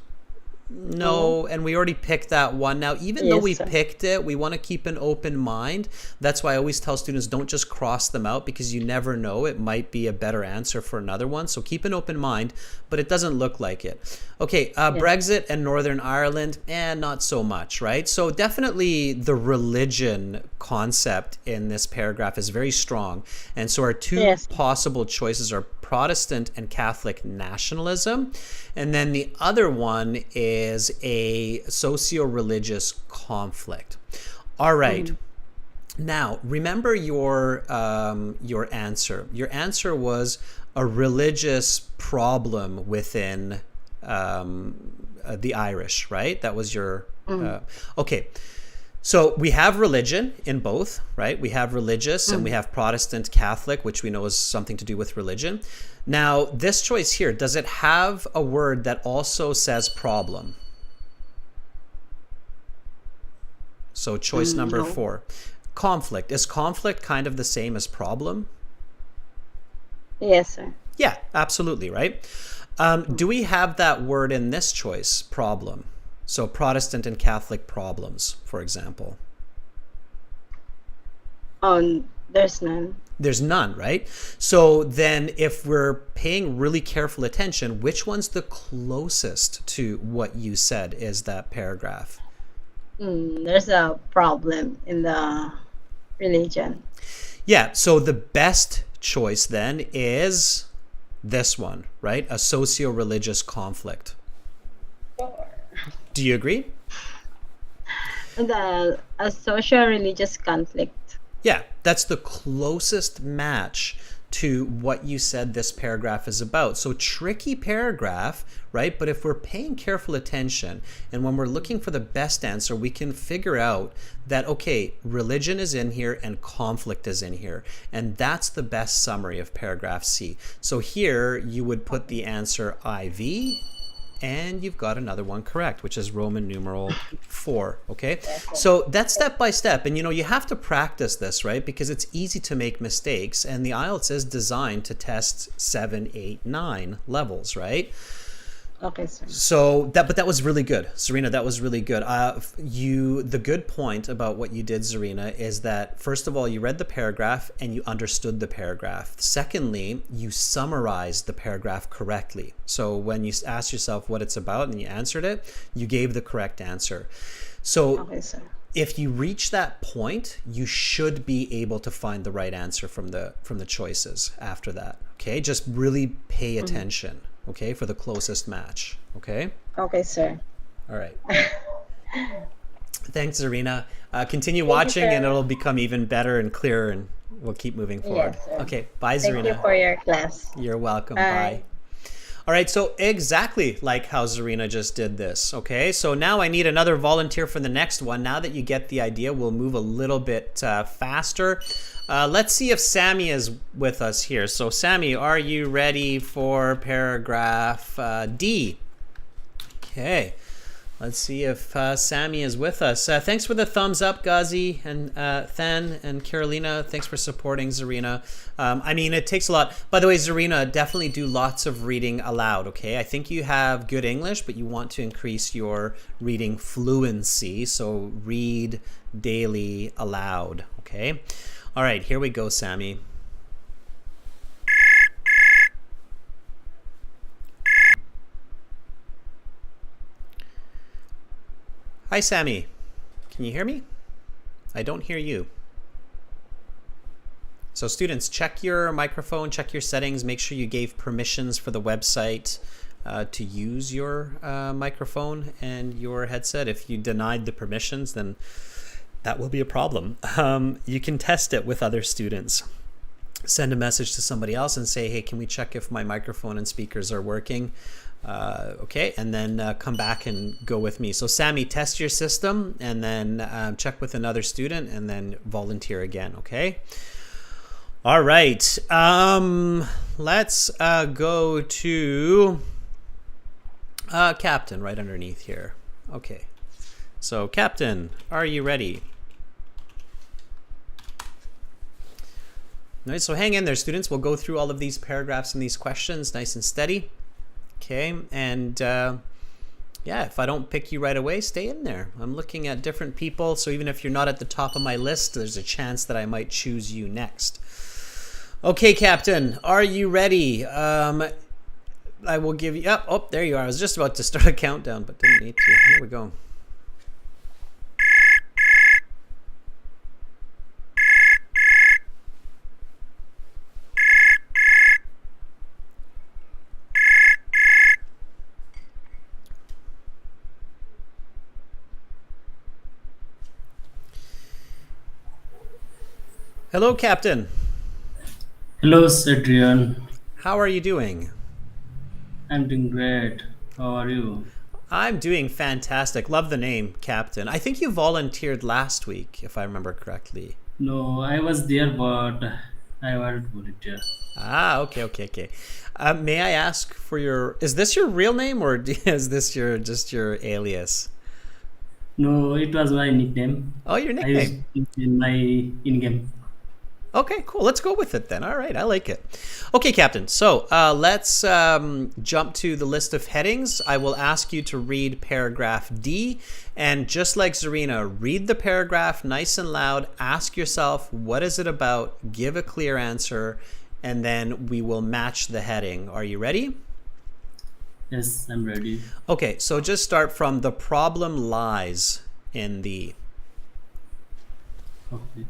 No. No, and we already picked that one. Now, even though Yes, we sir. picked it, we want to keep an open mind. That's why I always tell students don't just cross them out because you never know. It might be a better answer for another one. So keep an open mind, but it doesn't look like it. Okay, Yeah. Brexit and Northern Ireland, not so much, right? So definitely the religion concept in this paragraph is very strong. And so our two Yes. possible choices are Protestant and Catholic nationalism. And then the other one is a socio-religious conflict. All right. Now, remember your answer. Your answer was a religious problem within the Irish, right? That was your okay. So we have religion in both, right? We have religious and we have Protestant Catholic, which we know is something to do with religion. Now, this choice here, does it have a word that also says problem? So choice number No. 4. Conflict. Is conflict kind of the same as problem? Yes, sir. Yeah, absolutely, right? Do we have that word in this choice, problem? So Protestant and Catholic problems, for example. There's none. There's none, right? So then if we're paying really careful attention, which one's the closest to what you said is that paragraph? There's a problem in the religion. Yeah, so the best choice then is this one, right? A socio-religious conflict. Do you agree? A social religious conflict. Yeah, that's the closest match to what you said this paragraph is about. So, tricky paragraph, right? But if we're paying careful attention and when we're looking for the best answer, we can figure out that, okay, religion is in here and conflict is in here. And that's the best summary of paragraph C. So, here you would put the answer IV, and you've got another one correct, which is Roman numeral 4. Okay, Yes, sir. so that's step by step, and you have to practice this, right? Because it's easy to make mistakes, and the IELTS is designed to test 7, 8, 9 levels, right? Okay, sir. So but that was really good, Zarina. That was really good. The good point about what you did, Zarina, is that first of all, you read the paragraph and you understood the paragraph. Secondly, you summarized the paragraph correctly. So when you asked yourself what it's about and you answered it, you gave the correct answer. So Okay, sir. if you reach that point, you should be able to find the right answer from the choices after that. Okay, just really pay attention. Okay, for the closest match. Okay, Okay, sir. all right. Thanks, Zarina. Continue Thank you, watching, and sir. it'll become even better and clearer, and we'll keep moving forward. Yes, sir. Okay, bye, Thank you Zarina. for your class. You're welcome. Bye. Bye. All right, so exactly like how Zarina just did this, okay? So now I need another volunteer for the next one. Now that you get the idea, we'll move a little bit faster. Let's see if Sammy is with us here. So Sammy, are you ready for paragraph D? Okay. Let's see if Sammy is with us. Thanks for the thumbs up, Ghazi and Than and Carolina. Thanks for supporting Zarina. I mean, it takes a lot. By the way, Zarina, definitely do lots of reading aloud, okay? I think you have good English, but you want to increase your reading fluency. So read daily aloud, okay? All right, here we go, Sammy. Hi, Sammy. Can you hear me? I don't hear you. So students, check your microphone, check your settings, make sure you gave permissions for the website to use your microphone and your headset. If you denied the permissions, then that will be a problem. You can test it with other students. Send a message to somebody else and say, hey, can we check if my microphone and speakers are working? Okay, and then come back and go with me. So Sammy, test your system and then check with another student and then volunteer again, okay? All right, let's go to Captain right underneath here. Okay, so Captain, are you ready? All right, so hang in there, students. We'll go through all of these paragraphs and these questions nice and steady. Okay, and yeah, if I don't pick you right away, stay in there. I'm looking at different people, so even if you're not at the top of my list, there's a chance that I might choose you next. Okay, Captain, are you ready? I will give you... Oh, there you are. I was just about to start a countdown, but didn't need to. Here we go. Hello, Captain. Hello, Adrian. How are you doing? I'm doing great. How are you? I'm doing fantastic. Love the name, Captain. I think you volunteered last week, if I remember correctly. No, I was there, but I wasn't volunteer. Ah, okay. May I ask for your... Is this your real name or is this just your alias? No, it was my nickname. Oh, your I used nickname. it in my in-game. Okay, cool. Let's go with it then. All right, I like it. Okay, Captain. So let's jump to the list of headings. I will ask you to read paragraph D. And just like Zarina, read the paragraph nice and loud. Ask yourself, what is it about? Give a clear answer. And then we will match the heading. Are you ready? Yes, I'm ready. Okay, so just start from the problem lies in the... Okay.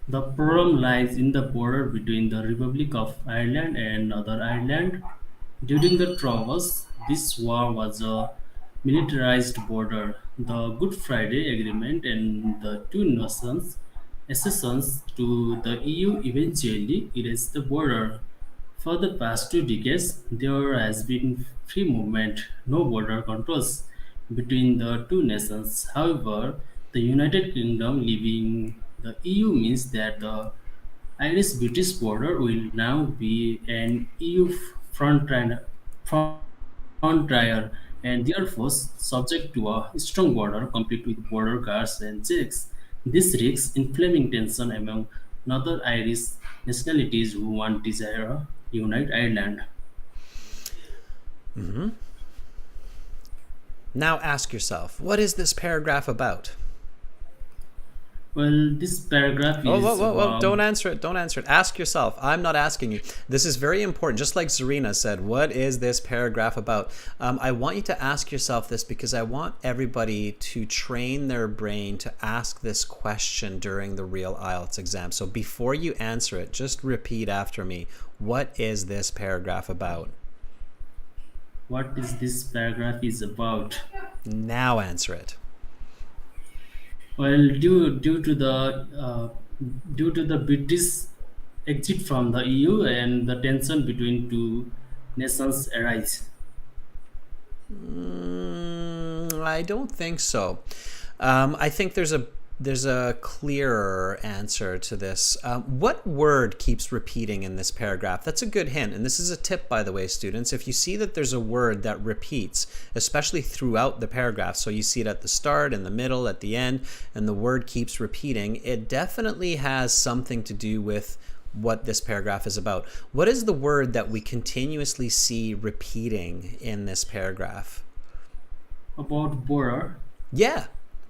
The problem lies in the border between the Republic of Ireland and Northern Ireland. During the Troubles, this war was a militarized border. The Good Friday Agreement and the two nations accessions to the EU eventually erased the border. For the past 2 decades, there has been free movement, no border controls between the two nations. However, the United Kingdom leaving the EU means that the Irish-British border will now be an EU frontier and therefore subject to a strong border complete with border guards and checks. This risks inflaming tension among Northern Irish nationalities who want desire a unite Ireland. Now ask yourself, what is this paragraph about? Well, this paragraph Oh, whoa, is whoa, whoa. about Don't answer it. Don't answer it. Ask yourself. I'm not asking you. This is very important. Just like Zarina said, what is this paragraph about? I want you to ask yourself this because I want everybody to train their brain to ask this question during the real IELTS exam. So before you answer it, just repeat after me. What is this paragraph about? what is this paragraph is about. Now answer it. Well, due to the British exit from the EU and the tension between two nations arise. I don't think so. I think there's a clearer answer to this. What word keeps repeating in this paragraph? That's a good hint. And this is a tip, by the way, students. If you see that there's a word that repeats, especially throughout the paragraph, so you see it at the start, in the middle, at the end, and the word keeps repeating, it definitely has something to do with what this paragraph is about. What is the word that we continuously see repeating in this paragraph? About border, Yeah,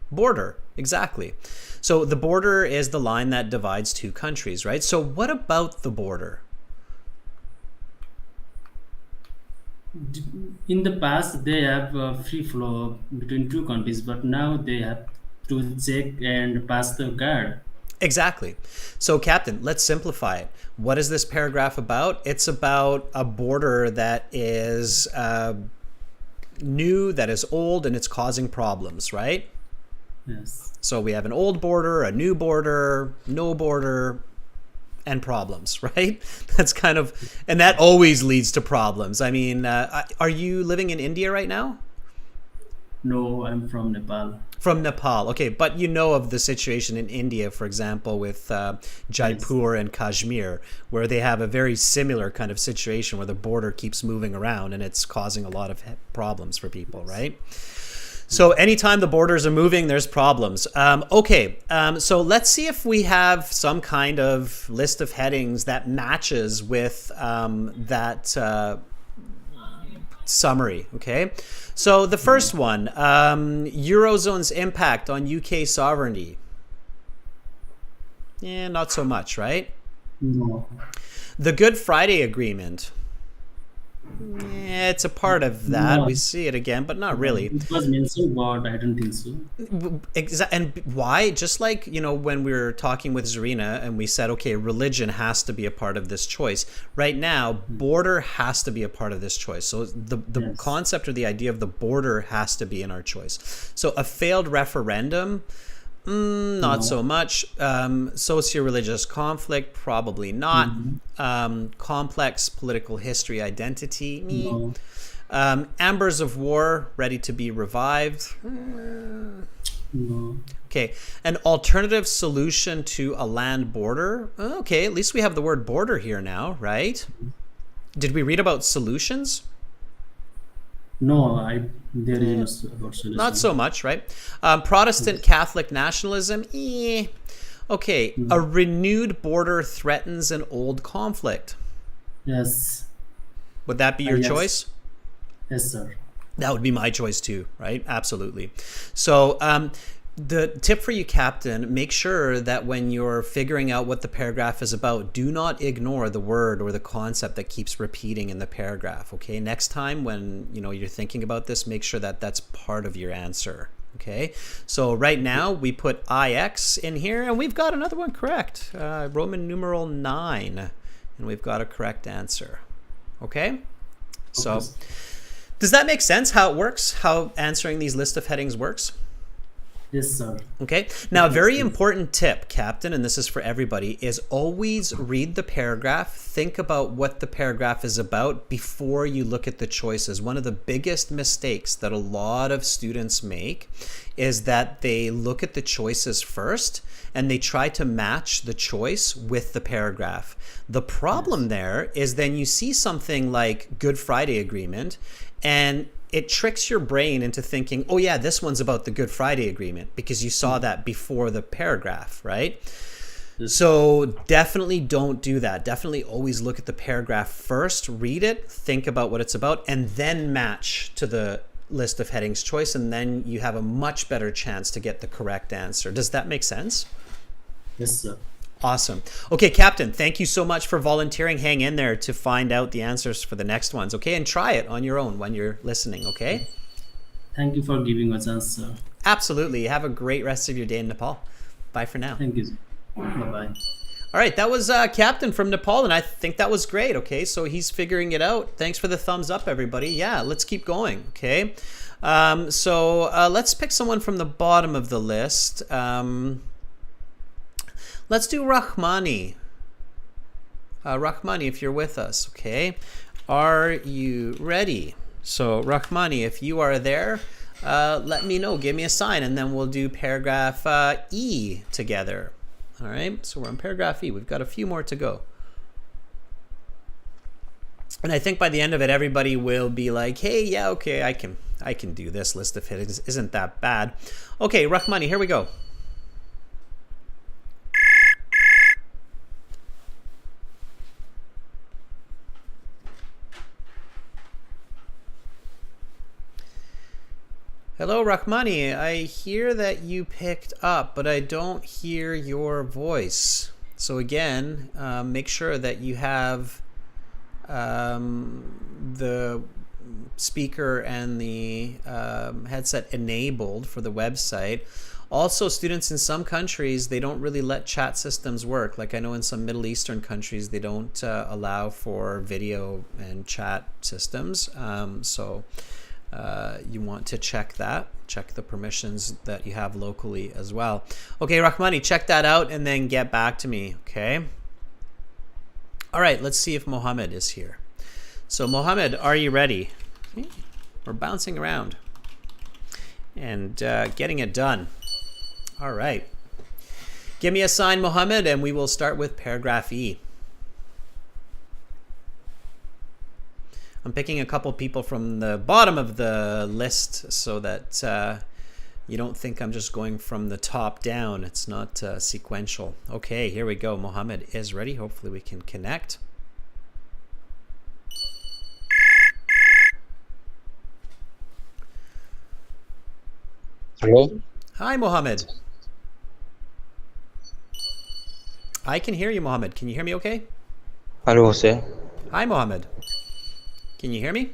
border. Exactly. So the border is the line that divides two countries, right? So what about the border? in the past they have free flow between two countries, but now they have to check and pass the guard. Exactly. So, Captain, let's simplify it. What is this paragraph about? It's about a border that is new, that is old, and it's causing problems, right? Yes. So we have an old border, a new border, no border, and problems, right? That's kind of, and that always leads to problems. I mean, are you living in India right now? No, I'm from Nepal. From Nepal, okay, but you know of the situation in India, for example, with Yes. Jaipur and Kashmir, where they have a very similar kind of situation where the border keeps moving around and it's causing a lot of problems for people, right? So anytime the borders are moving, there's problems. So let's see if we have some kind of list of headings that matches with that summary, okay? So the first one, Eurozone's impact on UK sovereignty. Yeah, not so much, right? No. The Good Friday Agreement. Yeah, it's a part of that. No. We see it again, but not really. It was mentioned, but I don't think so. And why? Just like, when we were talking with Zarina and we said, okay, religion has to be a part of this choice. Right now, border has to be a part of this choice. So the Yes. concept or the idea of the border has to be in our choice. So a failed referendum, not No. so much. Socio-religious conflict, probably not. Complex political history identity, No. Ambers of war ready to be revived. No. Okay, an alternative solution to a land border. Okay, at least we have the word border here now, right? Did we read about solutions? No, there is no about solution. Not so much, right? Protestant Catholic nationalism. Okay, a renewed border threatens an old conflict. Yes. Would that be your Yes. choice? Yes, sir. That would be my choice too, right? Absolutely. So the tip for you, Captain, make sure that when you're figuring out what the paragraph is about, do not ignore the word or the concept that keeps repeating in the paragraph, okay? Next time when you're thinking about this, make sure that that's part of your answer, okay? So right now we put IX in here and we've got another one correct, Roman numeral 9, and we've got a correct answer, okay? So Okay. does that make sense how it works, how answering these list of headings works? Yes, sir. Okay. It Now, a makes very sense. important tip, Captain, and this is for everybody, is always read the paragraph. Think about what the paragraph is about before you look at the choices. One of the biggest mistakes that a lot of students make is that they look at the choices first and they try to match the choice with the paragraph. The Yes. problem there is then you see something like Good Friday Agreement and it tricks your brain into thinking, oh yeah, this one's about the Good Friday Agreement because you saw that before the paragraph, right? Yes. So definitely don't do that. Definitely always look at the paragraph first, read it, think about what it's about, and then match to the list of headings choice, and then you have a much better chance to get the correct answer. Does that make sense? Yes, sir. Awesome. Okay, Captain, thank you so much for volunteering. Hang in there to find out the answers for the next ones, okay? And try it on your own when you're listening, okay? Thank you for giving a chance, sir. Absolutely. Have a great rest of your day in Nepal. Bye for now. Thank you, sir. Bye bye. All right, that was Captain from Nepal, and I think that was great, okay? So he's figuring it out. Thanks for the thumbs up, everybody. Yeah, let's keep going, okay? Let's pick someone from the bottom of the list. Let's do Rahmani. Rahmani, if you're with us, okay? Are you ready? So, Rahmani, if you are there, let me know. Give me a sign, and then we'll do paragraph E together. All right, so we're on paragraph E. We've got a few more to go. And I think by the end of it, everybody will be like, hey, yeah, okay, I can do this. List of headings isn't that bad. Okay, Rahmani, here we go. Hello, Rahmani. I hear that you picked up, but I don't hear your voice. So again, make sure that you have the speaker and the headset enabled for the website. Also, students in some countries, they don't really let chat systems work. Like I know in some Middle Eastern countries, they don't allow for video and chat systems. You want to check that. Check the permissions that you have locally as well. Okay, Rahmani, check that out and then get back to me, okay? All right, let's see if Mohammed is here. So, Mohammed, are you ready? We're bouncing around and getting it done. All right. Give me a sign, Mohammed, and we will start with paragraph E. I'm picking a couple people from the bottom of the list so that you don't think I'm just going from the top down. It's not sequential. Okay, here we go. Mohammed is ready. Hopefully we can connect. Hello? Hi, Mohammed. I can hear you, Mohammed. Can you hear me okay? Hello, sir. Hi, Mohammed. Can you hear me?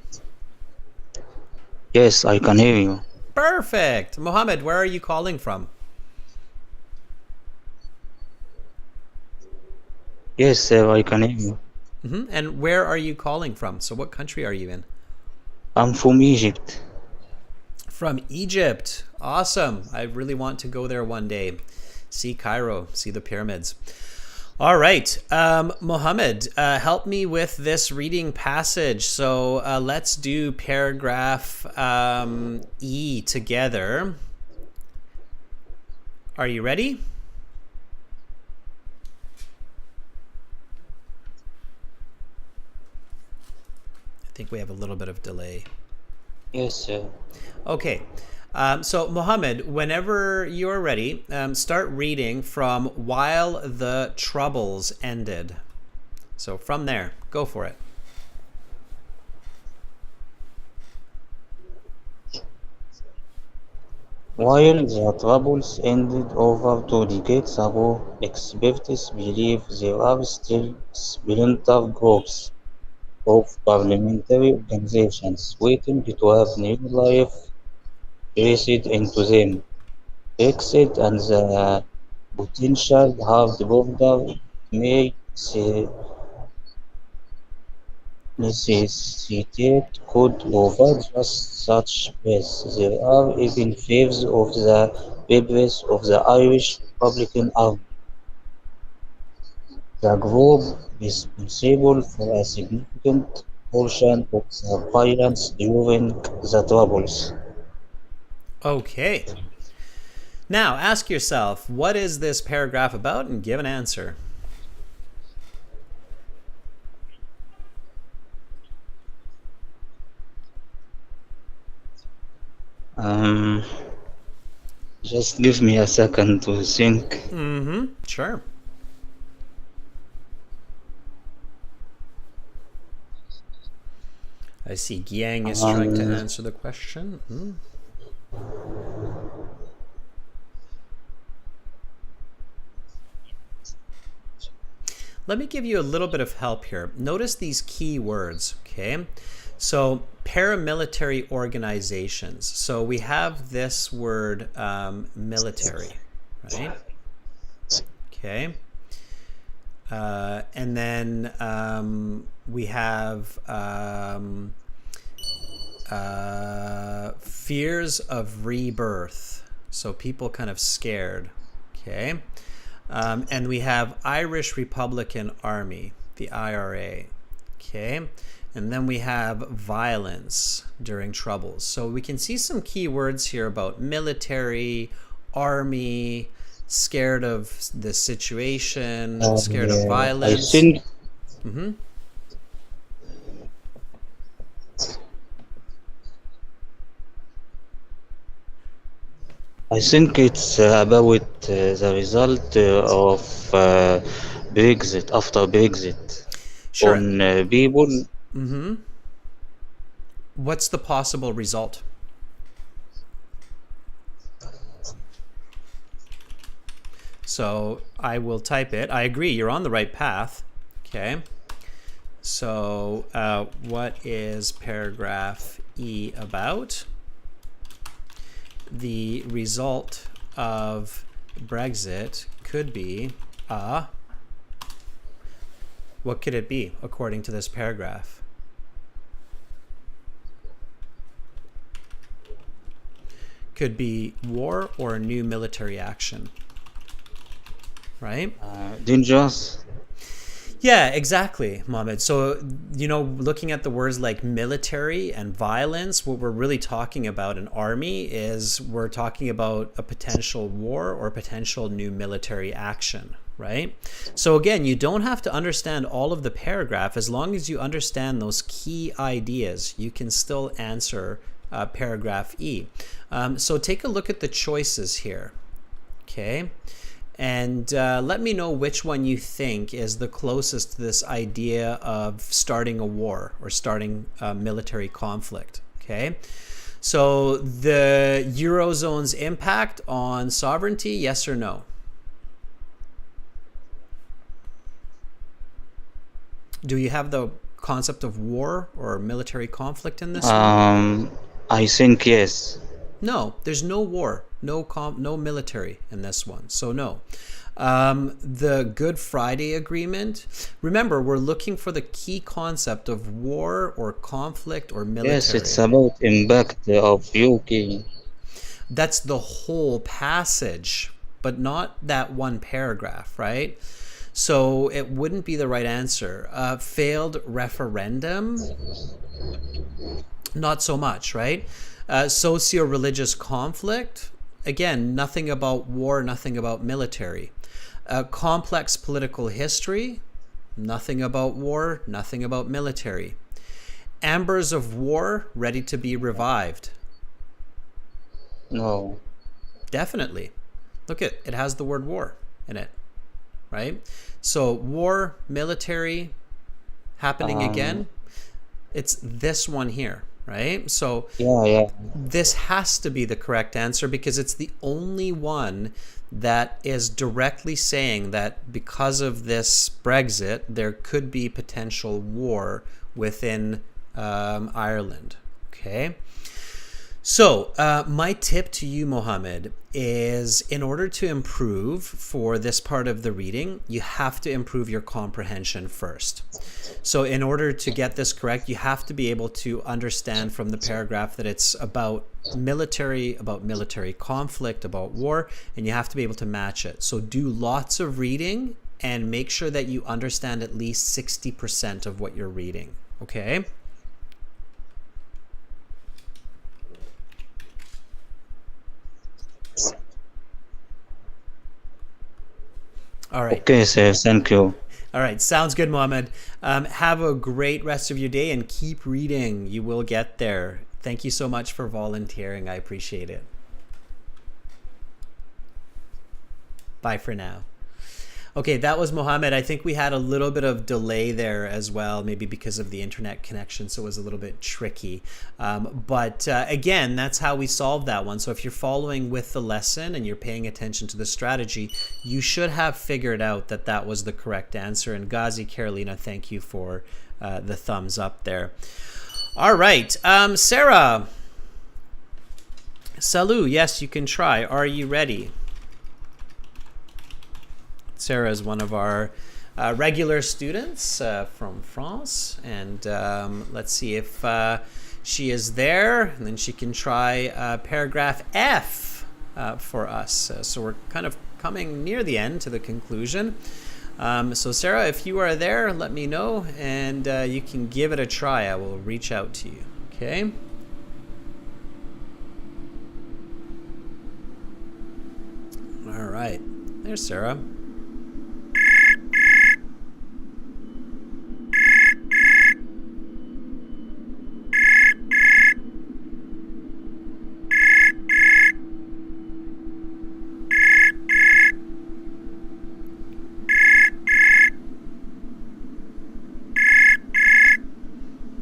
Yes, I can hear you. Perfect. Mohammed, where are you calling from? Yes, sir, I can hear you. And where are you calling from? So what country are you in? I'm from Egypt. From Egypt. Awesome. I really want to go there one day. See Cairo, see the pyramids. All right. Mohammed, help me with this reading passage. So let's do paragraph E together. Are you ready? I think we have a little bit of delay. Yes, sir. Okay. So, Mohammed, whenever you're ready, start reading from While the Troubles Ended. So, from there, go for it. While the troubles ended over 2 decades ago, experts believe there are still splinter groups of parliamentary organizations waiting to have new life breathed into them. Brexit and the potential hard border may necessitate could provide just such space. There are even fears of the members of the Irish Republican Army, the group responsible for a significant portion of the violence during the Troubles. Okay. Now, ask yourself, what is this paragraph about, and give an answer. Um, just give me a second to think. Sure. I see Giang is trying to answer the question. Let me give you a little bit of help here. Notice these key words, okay? So, paramilitary organizations. So, we have this word military, right? Okay. And then we have fears of rebirth. So, people kind of scared, okay? And we have Irish Republican Army, the IRA, okay? And then we have violence during troubles. So we can see some key words here about military, army, scared of the situation, scared of violence. I think it's about the result of Brexit, after Brexit, Sure. on people. What's the possible result? So I will type it. I agree, you're on the right path. Okay. So what is paragraph E about? The result of Brexit could be what could it be according to this paragraph? Could be war or new military action, right? Dangerous. Yeah, exactly, Mohammed. So, looking at the words like military and violence, what we're really talking about in army is we're talking about a potential war or potential new military action, right? So again, you don't have to understand all of the paragraph. As long as you understand those key ideas, you can still answer paragraph E. So take a look at the choices here, okay? And let me know which one you think is the closest to this idea of starting a war or starting a military conflict, okay? So the Eurozone's impact on sovereignty, yes or no? Do you have the concept of war or military conflict in this one? I think yes. No, there's no war, no military in this one, so no. The Good Friday Agreement, remember, we're looking for the key concept of war or conflict or military. Yes, it's about impact of UK. That's the whole passage, but not that one paragraph, right? So it wouldn't be the right answer. Failed referendum, not so much, right? Socio-religious conflict, again, nothing about war, nothing about military. Complex political history, nothing about war, nothing about military. Ambers of war, ready to be revived. No. Definitely. Look, it has the word war in it, right? So war, military, happening again. It's this one here, right? So Yeah. this has to be the correct answer because it's the only one that is directly saying that because of this Brexit, there could be potential war within Ireland. Okay. So, my tip to you, Mohammed, is in order to improve for this part of the reading, you have to improve your comprehension first. So, in order to get this correct, you have to be able to understand from the paragraph that it's about military conflict, about war, and you have to be able to match it. So, do lots of reading and make sure that you understand at least 60% of what you're reading. Okay? All right. Okay, sir. Thank you. All right. Sounds good, Mohammed. Have a great rest of your day and keep reading. You will get there. Thank you so much for volunteering. I appreciate it. Bye for now. Okay, that was Mohammed. I think we had a little bit of delay there as well, maybe because of the internet connection, so it was a little bit tricky. But again, that's how we solved that one. So if you're following with the lesson and you're paying attention to the strategy, you should have figured out that that was the correct answer. And Ghazi, Carolina, thank you for the thumbs up there. All right, Sarah. Salut, yes, you can try. Are you ready? Sarah is one of our regular students from France, and let's see if she is there, and then she can try paragraph F for us. So we're kind of coming near the end to the conclusion. So Sarah, if you are there, let me know, and you can give it a try. I will reach out to you. Okay. All right. There's Sarah.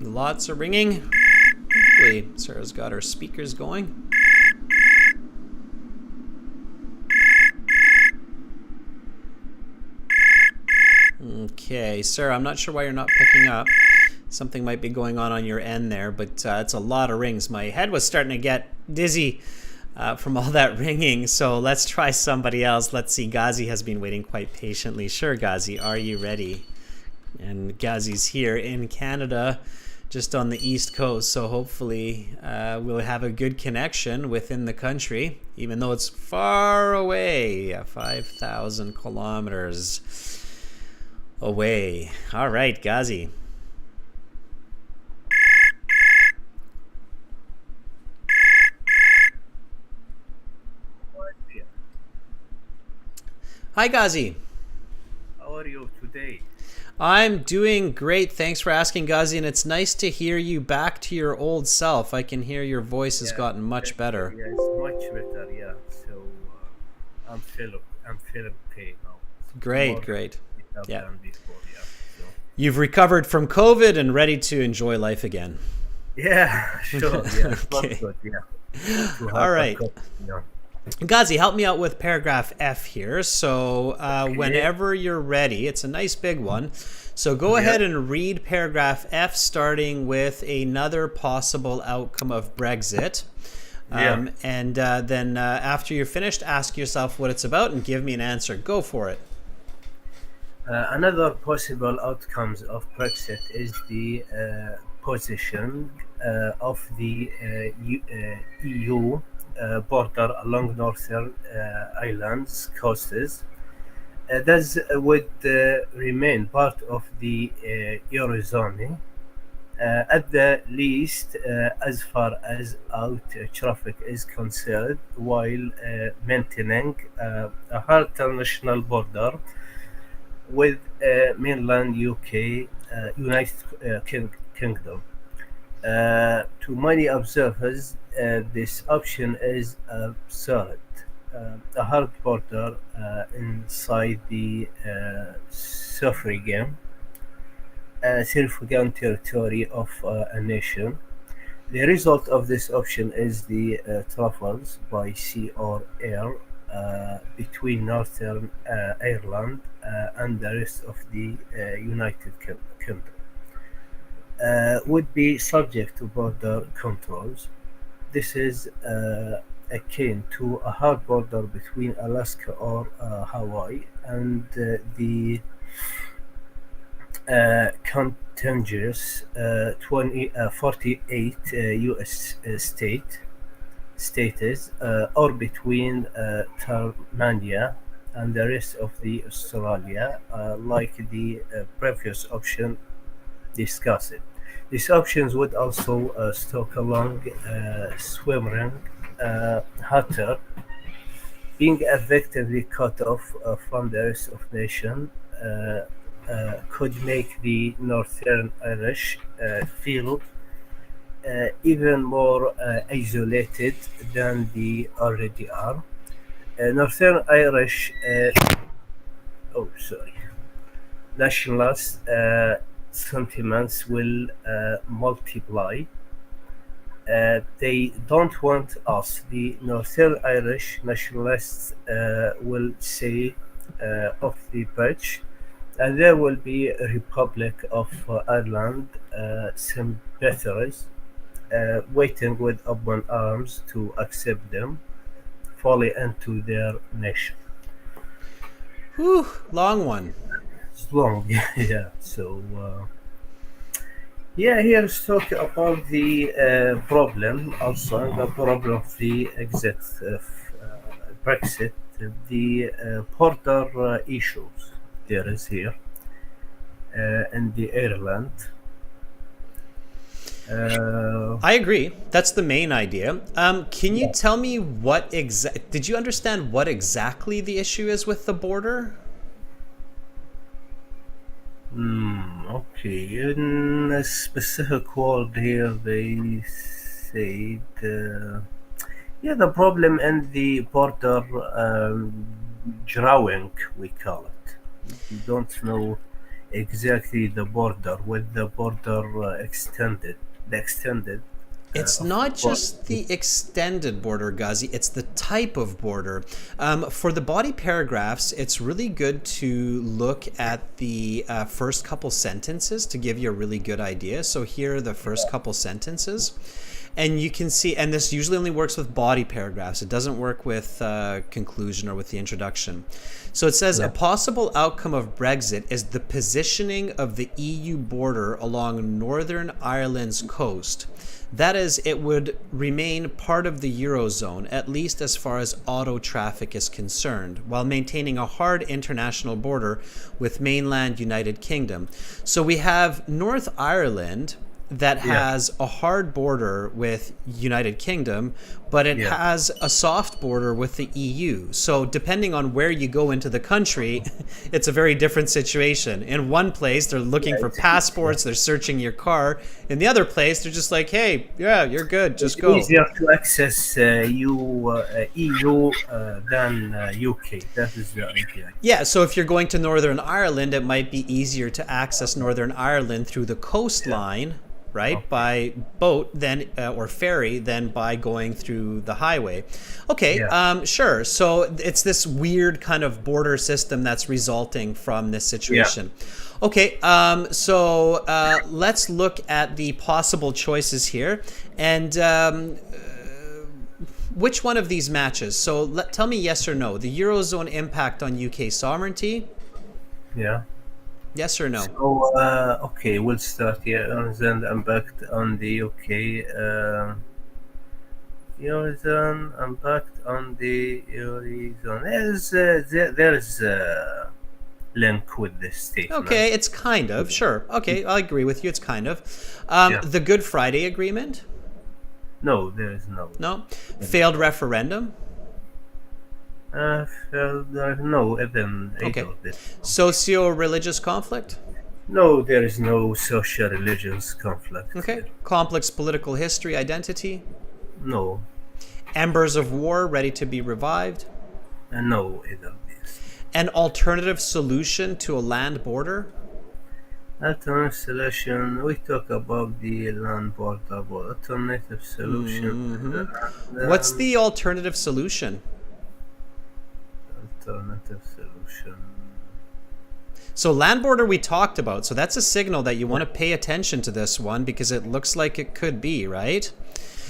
Lots of ringing. Hopefully Sarah's got her speakers going. Okay, Sarah, I'm not sure why you're not picking up. Something might be going on your end there, but it's a lot of rings. My head was starting to get dizzy from all that ringing, so let's try somebody else. Let's see, Ghazi has been waiting quite patiently. Sure, Ghazi, are you ready? And Ghazi's here in Canada, just on the East Coast, so hopefully we'll have a good connection within the country, even though it's far away, 5,000 kilometers away. All right, Ghazi. Hi, Ghazi. How are you today? I'm doing great. Thanks for asking, Ghazi, and it's nice to hear you back to your old self. I can hear your voice has gotten much better. Yeah, it's much better. Yeah, so I'm feeling okay now. Great. Yeah. Than before, yeah. So. You've recovered from COVID and ready to enjoy life again. Yeah, sure. Yeah, Okay. good. Yeah. All right. Yeah. Ghazi, help me out with paragraph F here. So whenever you're ready, it's a nice big one. So go ahead and read paragraph F, starting with another possible outcome of Brexit. And then after you're finished, ask yourself what it's about and give me an answer. Go for it. Another possible outcomes of Brexit is the position of the EU border along northern islands coasts. Thus would remain part of the Eurozone, at the least as far as out traffic is concerned, while maintaining a hard international border with mainland UK, United Kingdom. To many observers, this option is absurd. A hard border inside the suffragan territory of a nation. The result of this option is the travels by sea or air between Northern Ireland and the rest of the United Kingdom would be subject to border controls. This is akin to a hard border between Alaska or Hawaii, and the contiguous 48 U.S. states, or between Tasmania and the rest of the Australia, like the previous option discussed. These options would also stock along swimming Hatter, being effectively cut off from the rest of nation. Could make the Northern Irish feel even more isolated than they already are. Northern Irish, oh sorry, nationalist sentiments will multiply. They don't want us. The Northern Irish nationalists will say off the pitch, and there will be a Republic of Ireland sympathisers waiting with open arms to accept them fully into their nation. Whew, long one. It's long, yeah. So, yeah, here's talk about the problem, also the problem of the exit of Brexit, the border issues there is here in the Ireland. I agree. That's the main idea. Can you tell me did you understand what exactly the issue is with the border? Okay, in a specific word here, they said, yeah, the problem in the border drawing, we call it. We don't know exactly the border, with the border the extended. It's Of not the border. just the extended border, Ghazi, it's the type of border. For the body paragraphs, it's really good to look at the first couple sentences to give you a really good idea. So here are the first couple sentences. And you can see, and this usually only works with body paragraphs. It doesn't work with conclusion or with the introduction. So it says, a possible outcome of Brexit is the positioning of the EU border along Northern Ireland's coast. That is, it would remain part of the Eurozone, at least as far as auto traffic is concerned, while maintaining a hard international border with mainland United Kingdom. So we have North Ireland that has a hard border with United Kingdom, but it has a soft border with the EU. So depending on where you go into the country, it's a very different situation. In one place, they're looking for passports, they're searching your car. In the other place, they're just like, hey, yeah, you're good, just go. It's easier to access EU than UK. That is the idea. Yeah, so if you're going to Northern Ireland, it might be easier to access Northern Ireland through the coastline, right, by boat then or ferry than by going through the highway. Okay, sure. So it's this weird kind of border system that's resulting from this situation. Okay, so let's look at the possible choices here, and which one of these matches? So tell me yes or no. The Eurozone impact on UK sovereignty? Yeah. Yes or no? So, okay, we'll start here and then impact on the UK. Eurozone impact on the Eurozone. There is a link with this statement. Okay, it's kind of, sure. Okay, I agree with you, it's kind of. The Good Friday Agreement? No, there is no. No? Failed referendum? No, even Okay. either of this. Socio-religious conflict? No, there is no social religious conflict. Okay. Complex political history identity? No, Embers of war ready to be revived? no, either of these. An alternative solution to a land border? Alternative solution. We talk about the land border, but alternative solution. What's the alternative solution? Alternative solution? So land border we talked about. So that's a signal that you want to pay attention to this one because it looks like it could be, right?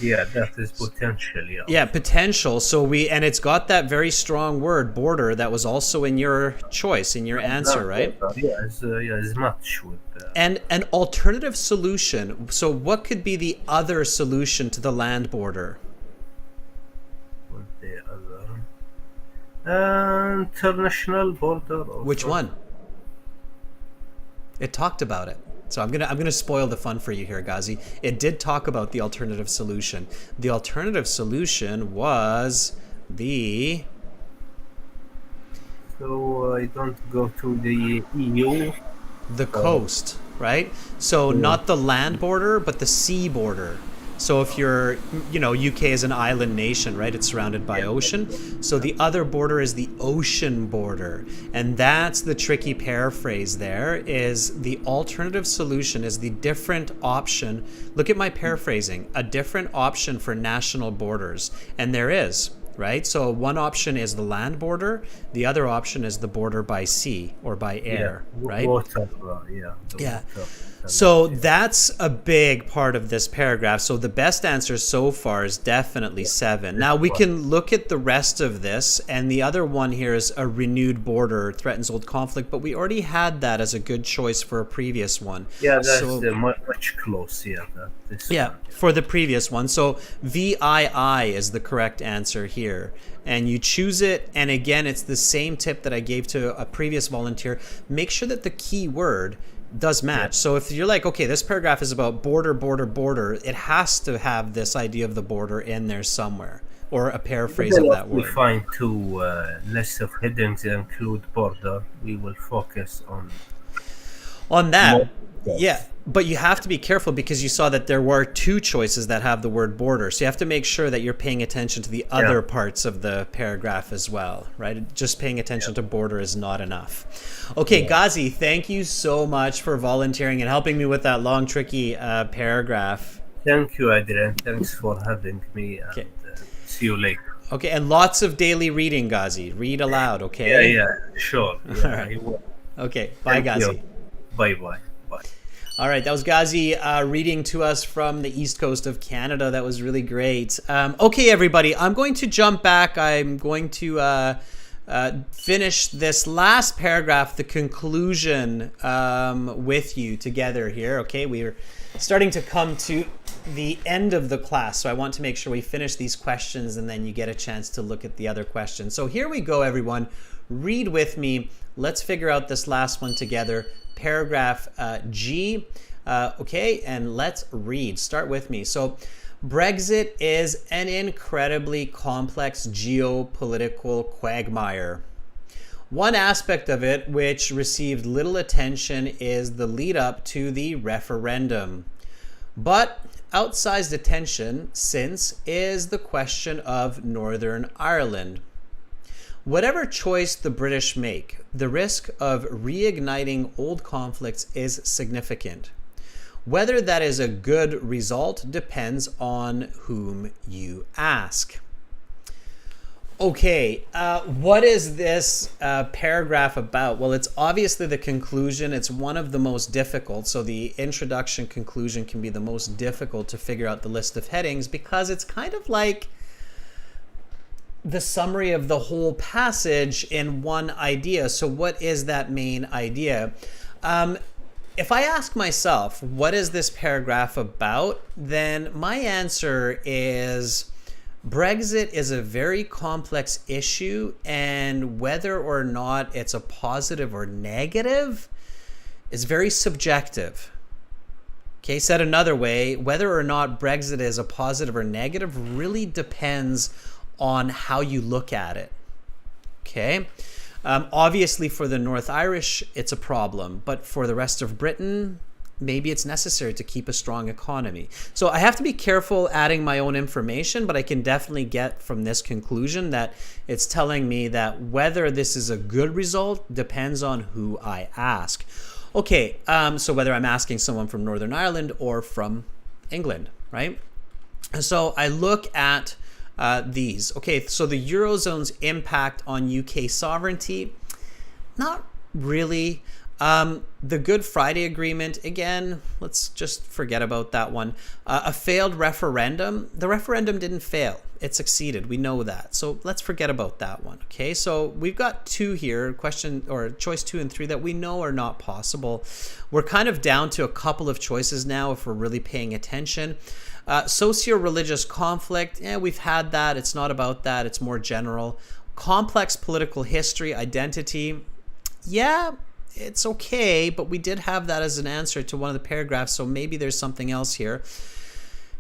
Yeah, that is potentially Yeah, also. potential. And it's got that very strong word, border, that was also in your choice, in your answer, right? Yeah, is much with And an alternative solution. So what could be the other solution to the land border? the other international border Which also. one? It talked about it. So I'm gonna spoil the fun for you here, Ghazi. It did talk about the alternative solution. The alternative solution was the So I don't go to the EU. coast, right? So Yeah, not the land border, but the sea border. So if you're, UK is an island nation, right? It's surrounded by ocean. So the other border is the ocean border. And that's the tricky paraphrase there, is the alternative solution is the different option. Look at my paraphrasing, a different option for national borders. And there is, right? So one option is the land border. The other option is the border by sea or by air, right? water. The Yeah. water. So that's a big part of this paragraph. So the best answer so far is definitely 7. Now we can look at the rest of this, and the other one here is a renewed border threatens old conflict, but we already had that as a good choice for a previous one. Yeah, that's So much close. Yeah, this yeah, one. for the previous one. So VII is the correct answer here. And you choose it, and again, it's the same tip that I gave to a previous volunteer. Make sure that the key word does match. So if you're like, okay, this paragraph is about border, border, border, it has to have this idea of the border in there somewhere, or a paraphrase of that We word. find two lists of headings that include border. We will focus on On more that, depth. yeah, but you have to be careful because you saw that there were 2 choices that have the word border. So you have to make sure that you're paying attention to the other parts of the paragraph as well, right? Just paying attention to border is not enough. Okay, Ghazi, thank you so much for volunteering and helping me with that long, tricky paragraph. Thank you, Adrian. Thanks for having me, and Okay. see you later. Okay, and lots of daily reading, Ghazi. Read aloud, okay? Yeah, sure. Yeah, All right. I will. Okay, bye, Thank Ghazi. you. Bye. All right, that was Ghazi reading to us from the east coast of Canada. That was really great. Okay, everybody, I'm going to jump back. I'm going to finish this last paragraph, the conclusion, with you together here. Okay, we're starting to come to the end of the class, so I want to make sure we finish these questions and then you get a chance to look at the other questions. So here we go, everyone. Read with me. Let's figure out this last one together. Paragraph G. Okay, and let's read. Start with me. So Brexit is an incredibly complex geopolitical quagmire. One aspect of it which received little attention is the lead up to the referendum. But outsized attention since is the question of Northern Ireland. Whatever choice the British make, the risk of reigniting old conflicts is significant. Whether that is a good result depends on whom you ask. Okay, what is this paragraph about? Well, it's obviously the conclusion. It's one of the most difficult. So the introduction conclusion can be the most difficult to figure out the list of headings because it's kind of like the summary of the whole passage in one idea. So what is that main idea? If I ask myself, what is this paragraph about? Then my answer is Brexit is a very complex issue, and whether or not it's a positive or negative is very subjective. Okay, said another way, whether or not Brexit is a positive or negative really depends on how you look at it. Okay, obviously for the North Irish it's a problem, but for the rest of Britain maybe it's necessary to keep a strong economy. So I have to be careful adding my own information, but I can definitely get from this conclusion that it's telling me that whether this is a good result depends on who I ask. Okay, so whether I'm asking someone from Northern Ireland or from England, right? So I look at these. Okay, so the Eurozone's impact on UK sovereignty, not really. The Good Friday Agreement, again, let's just forget about that one. A failed referendum. The referendum didn't fail. It succeeded. We know that. So let's forget about that one. Okay, so we've got two here, question or choice 2 and 3 that we know are not possible. We're kind of down to a couple of choices now if we're really paying attention. Socio-religious conflict, we've had that. It's not about that. It's more general. Complex political history, identity, it's okay, but we did have that as an answer to one of the paragraphs, so maybe there's something else here.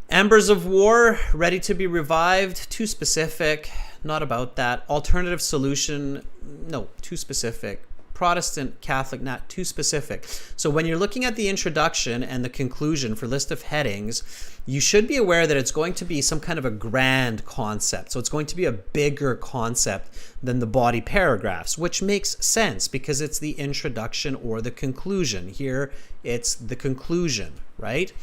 Embers of War, ready to be revived, too specific, not about that. Alternative solution, no, too specific. Protestant, Catholic, not too specific. So when you're looking at the introduction and the conclusion for list of headings, you should be aware that it's going to be some kind of a grand concept. So it's going to be a bigger concept than the body paragraphs, which makes sense because it's the introduction or the conclusion. Here, it's the conclusion, right?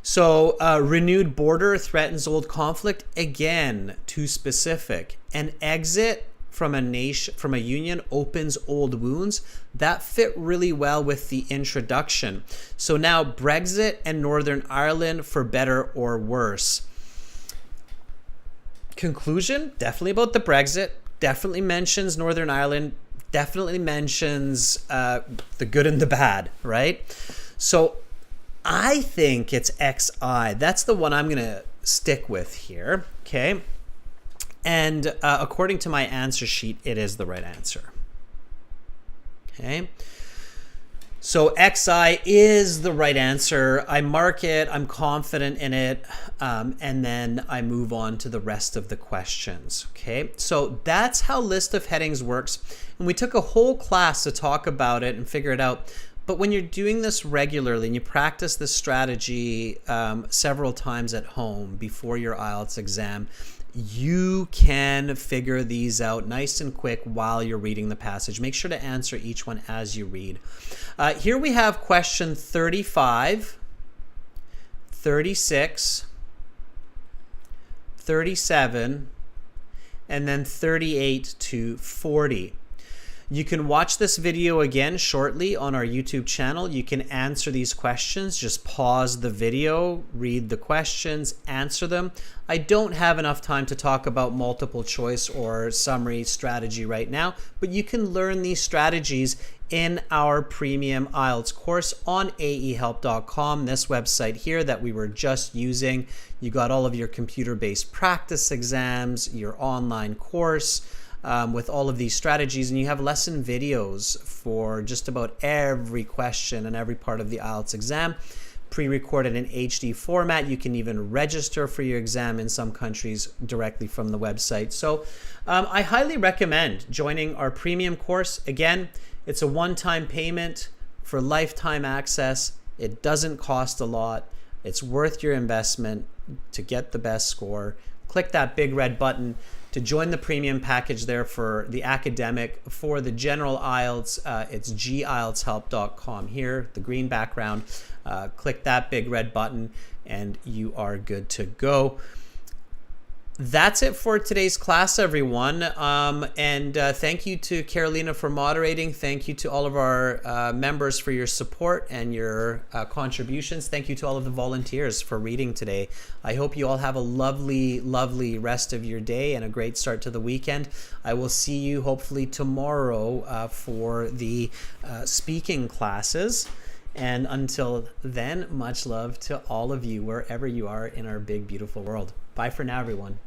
So renewed border threatens old conflict. Again, too specific. An exit from a nation, from a union opens old wounds. That fit really well with the introduction. So now Brexit and Northern Ireland for better or worse. Conclusion, definitely about the Brexit, definitely mentions Northern Ireland, definitely mentions the good and the bad, right? So I think it's XI. That's the one I'm going to stick with here, okay? And according to my answer sheet, it is the right answer. Okay. So XI is the right answer. I mark it. I'm confident in it. And then I move on to the rest of the questions. Okay. So that's how list of headings works. And we took a whole class to talk about it and figure it out. But when you're doing this regularly and you practice this strategy several times at home before your IELTS exam, you can figure these out nice and quick while you're reading the passage. Make sure to answer each one as you read. Here we have question 35, 36, 37, and then 38 to 40. You can watch this video again shortly on our YouTube channel. You can answer these questions. Just pause the video, read the questions, answer them. I don't have enough time to talk about multiple choice or summary strategy right now, but you can learn these strategies in our premium IELTS course on aehelp.com, this website here that we were just using. You got all of your computer-based practice exams, your online course, with all of these strategies, and you have lesson videos for just about every question and every part of the IELTS exam, pre-recorded in HD format. You can even register for your exam in some countries directly from the website. So I highly recommend joining our premium course. Again, it's a one-time payment for lifetime access. It doesn't cost a lot. It's worth your investment to get the best score. Click that big red button to join the premium package there for the academic. For the general IELTS, it's gieltshelp.com here, the green background. Click that big red button and you are good to go. That's it for today's class, everyone. Thank you to Carolina for moderating. Thank you to all of our members for your support and your contributions. Thank you to all of the volunteers for reading today. I hope you all have a lovely, lovely rest of your day and a great start to the weekend. I will see you hopefully tomorrow for the speaking classes. And until then, much love to all of you wherever you are in our big, beautiful world. Bye for now, everyone.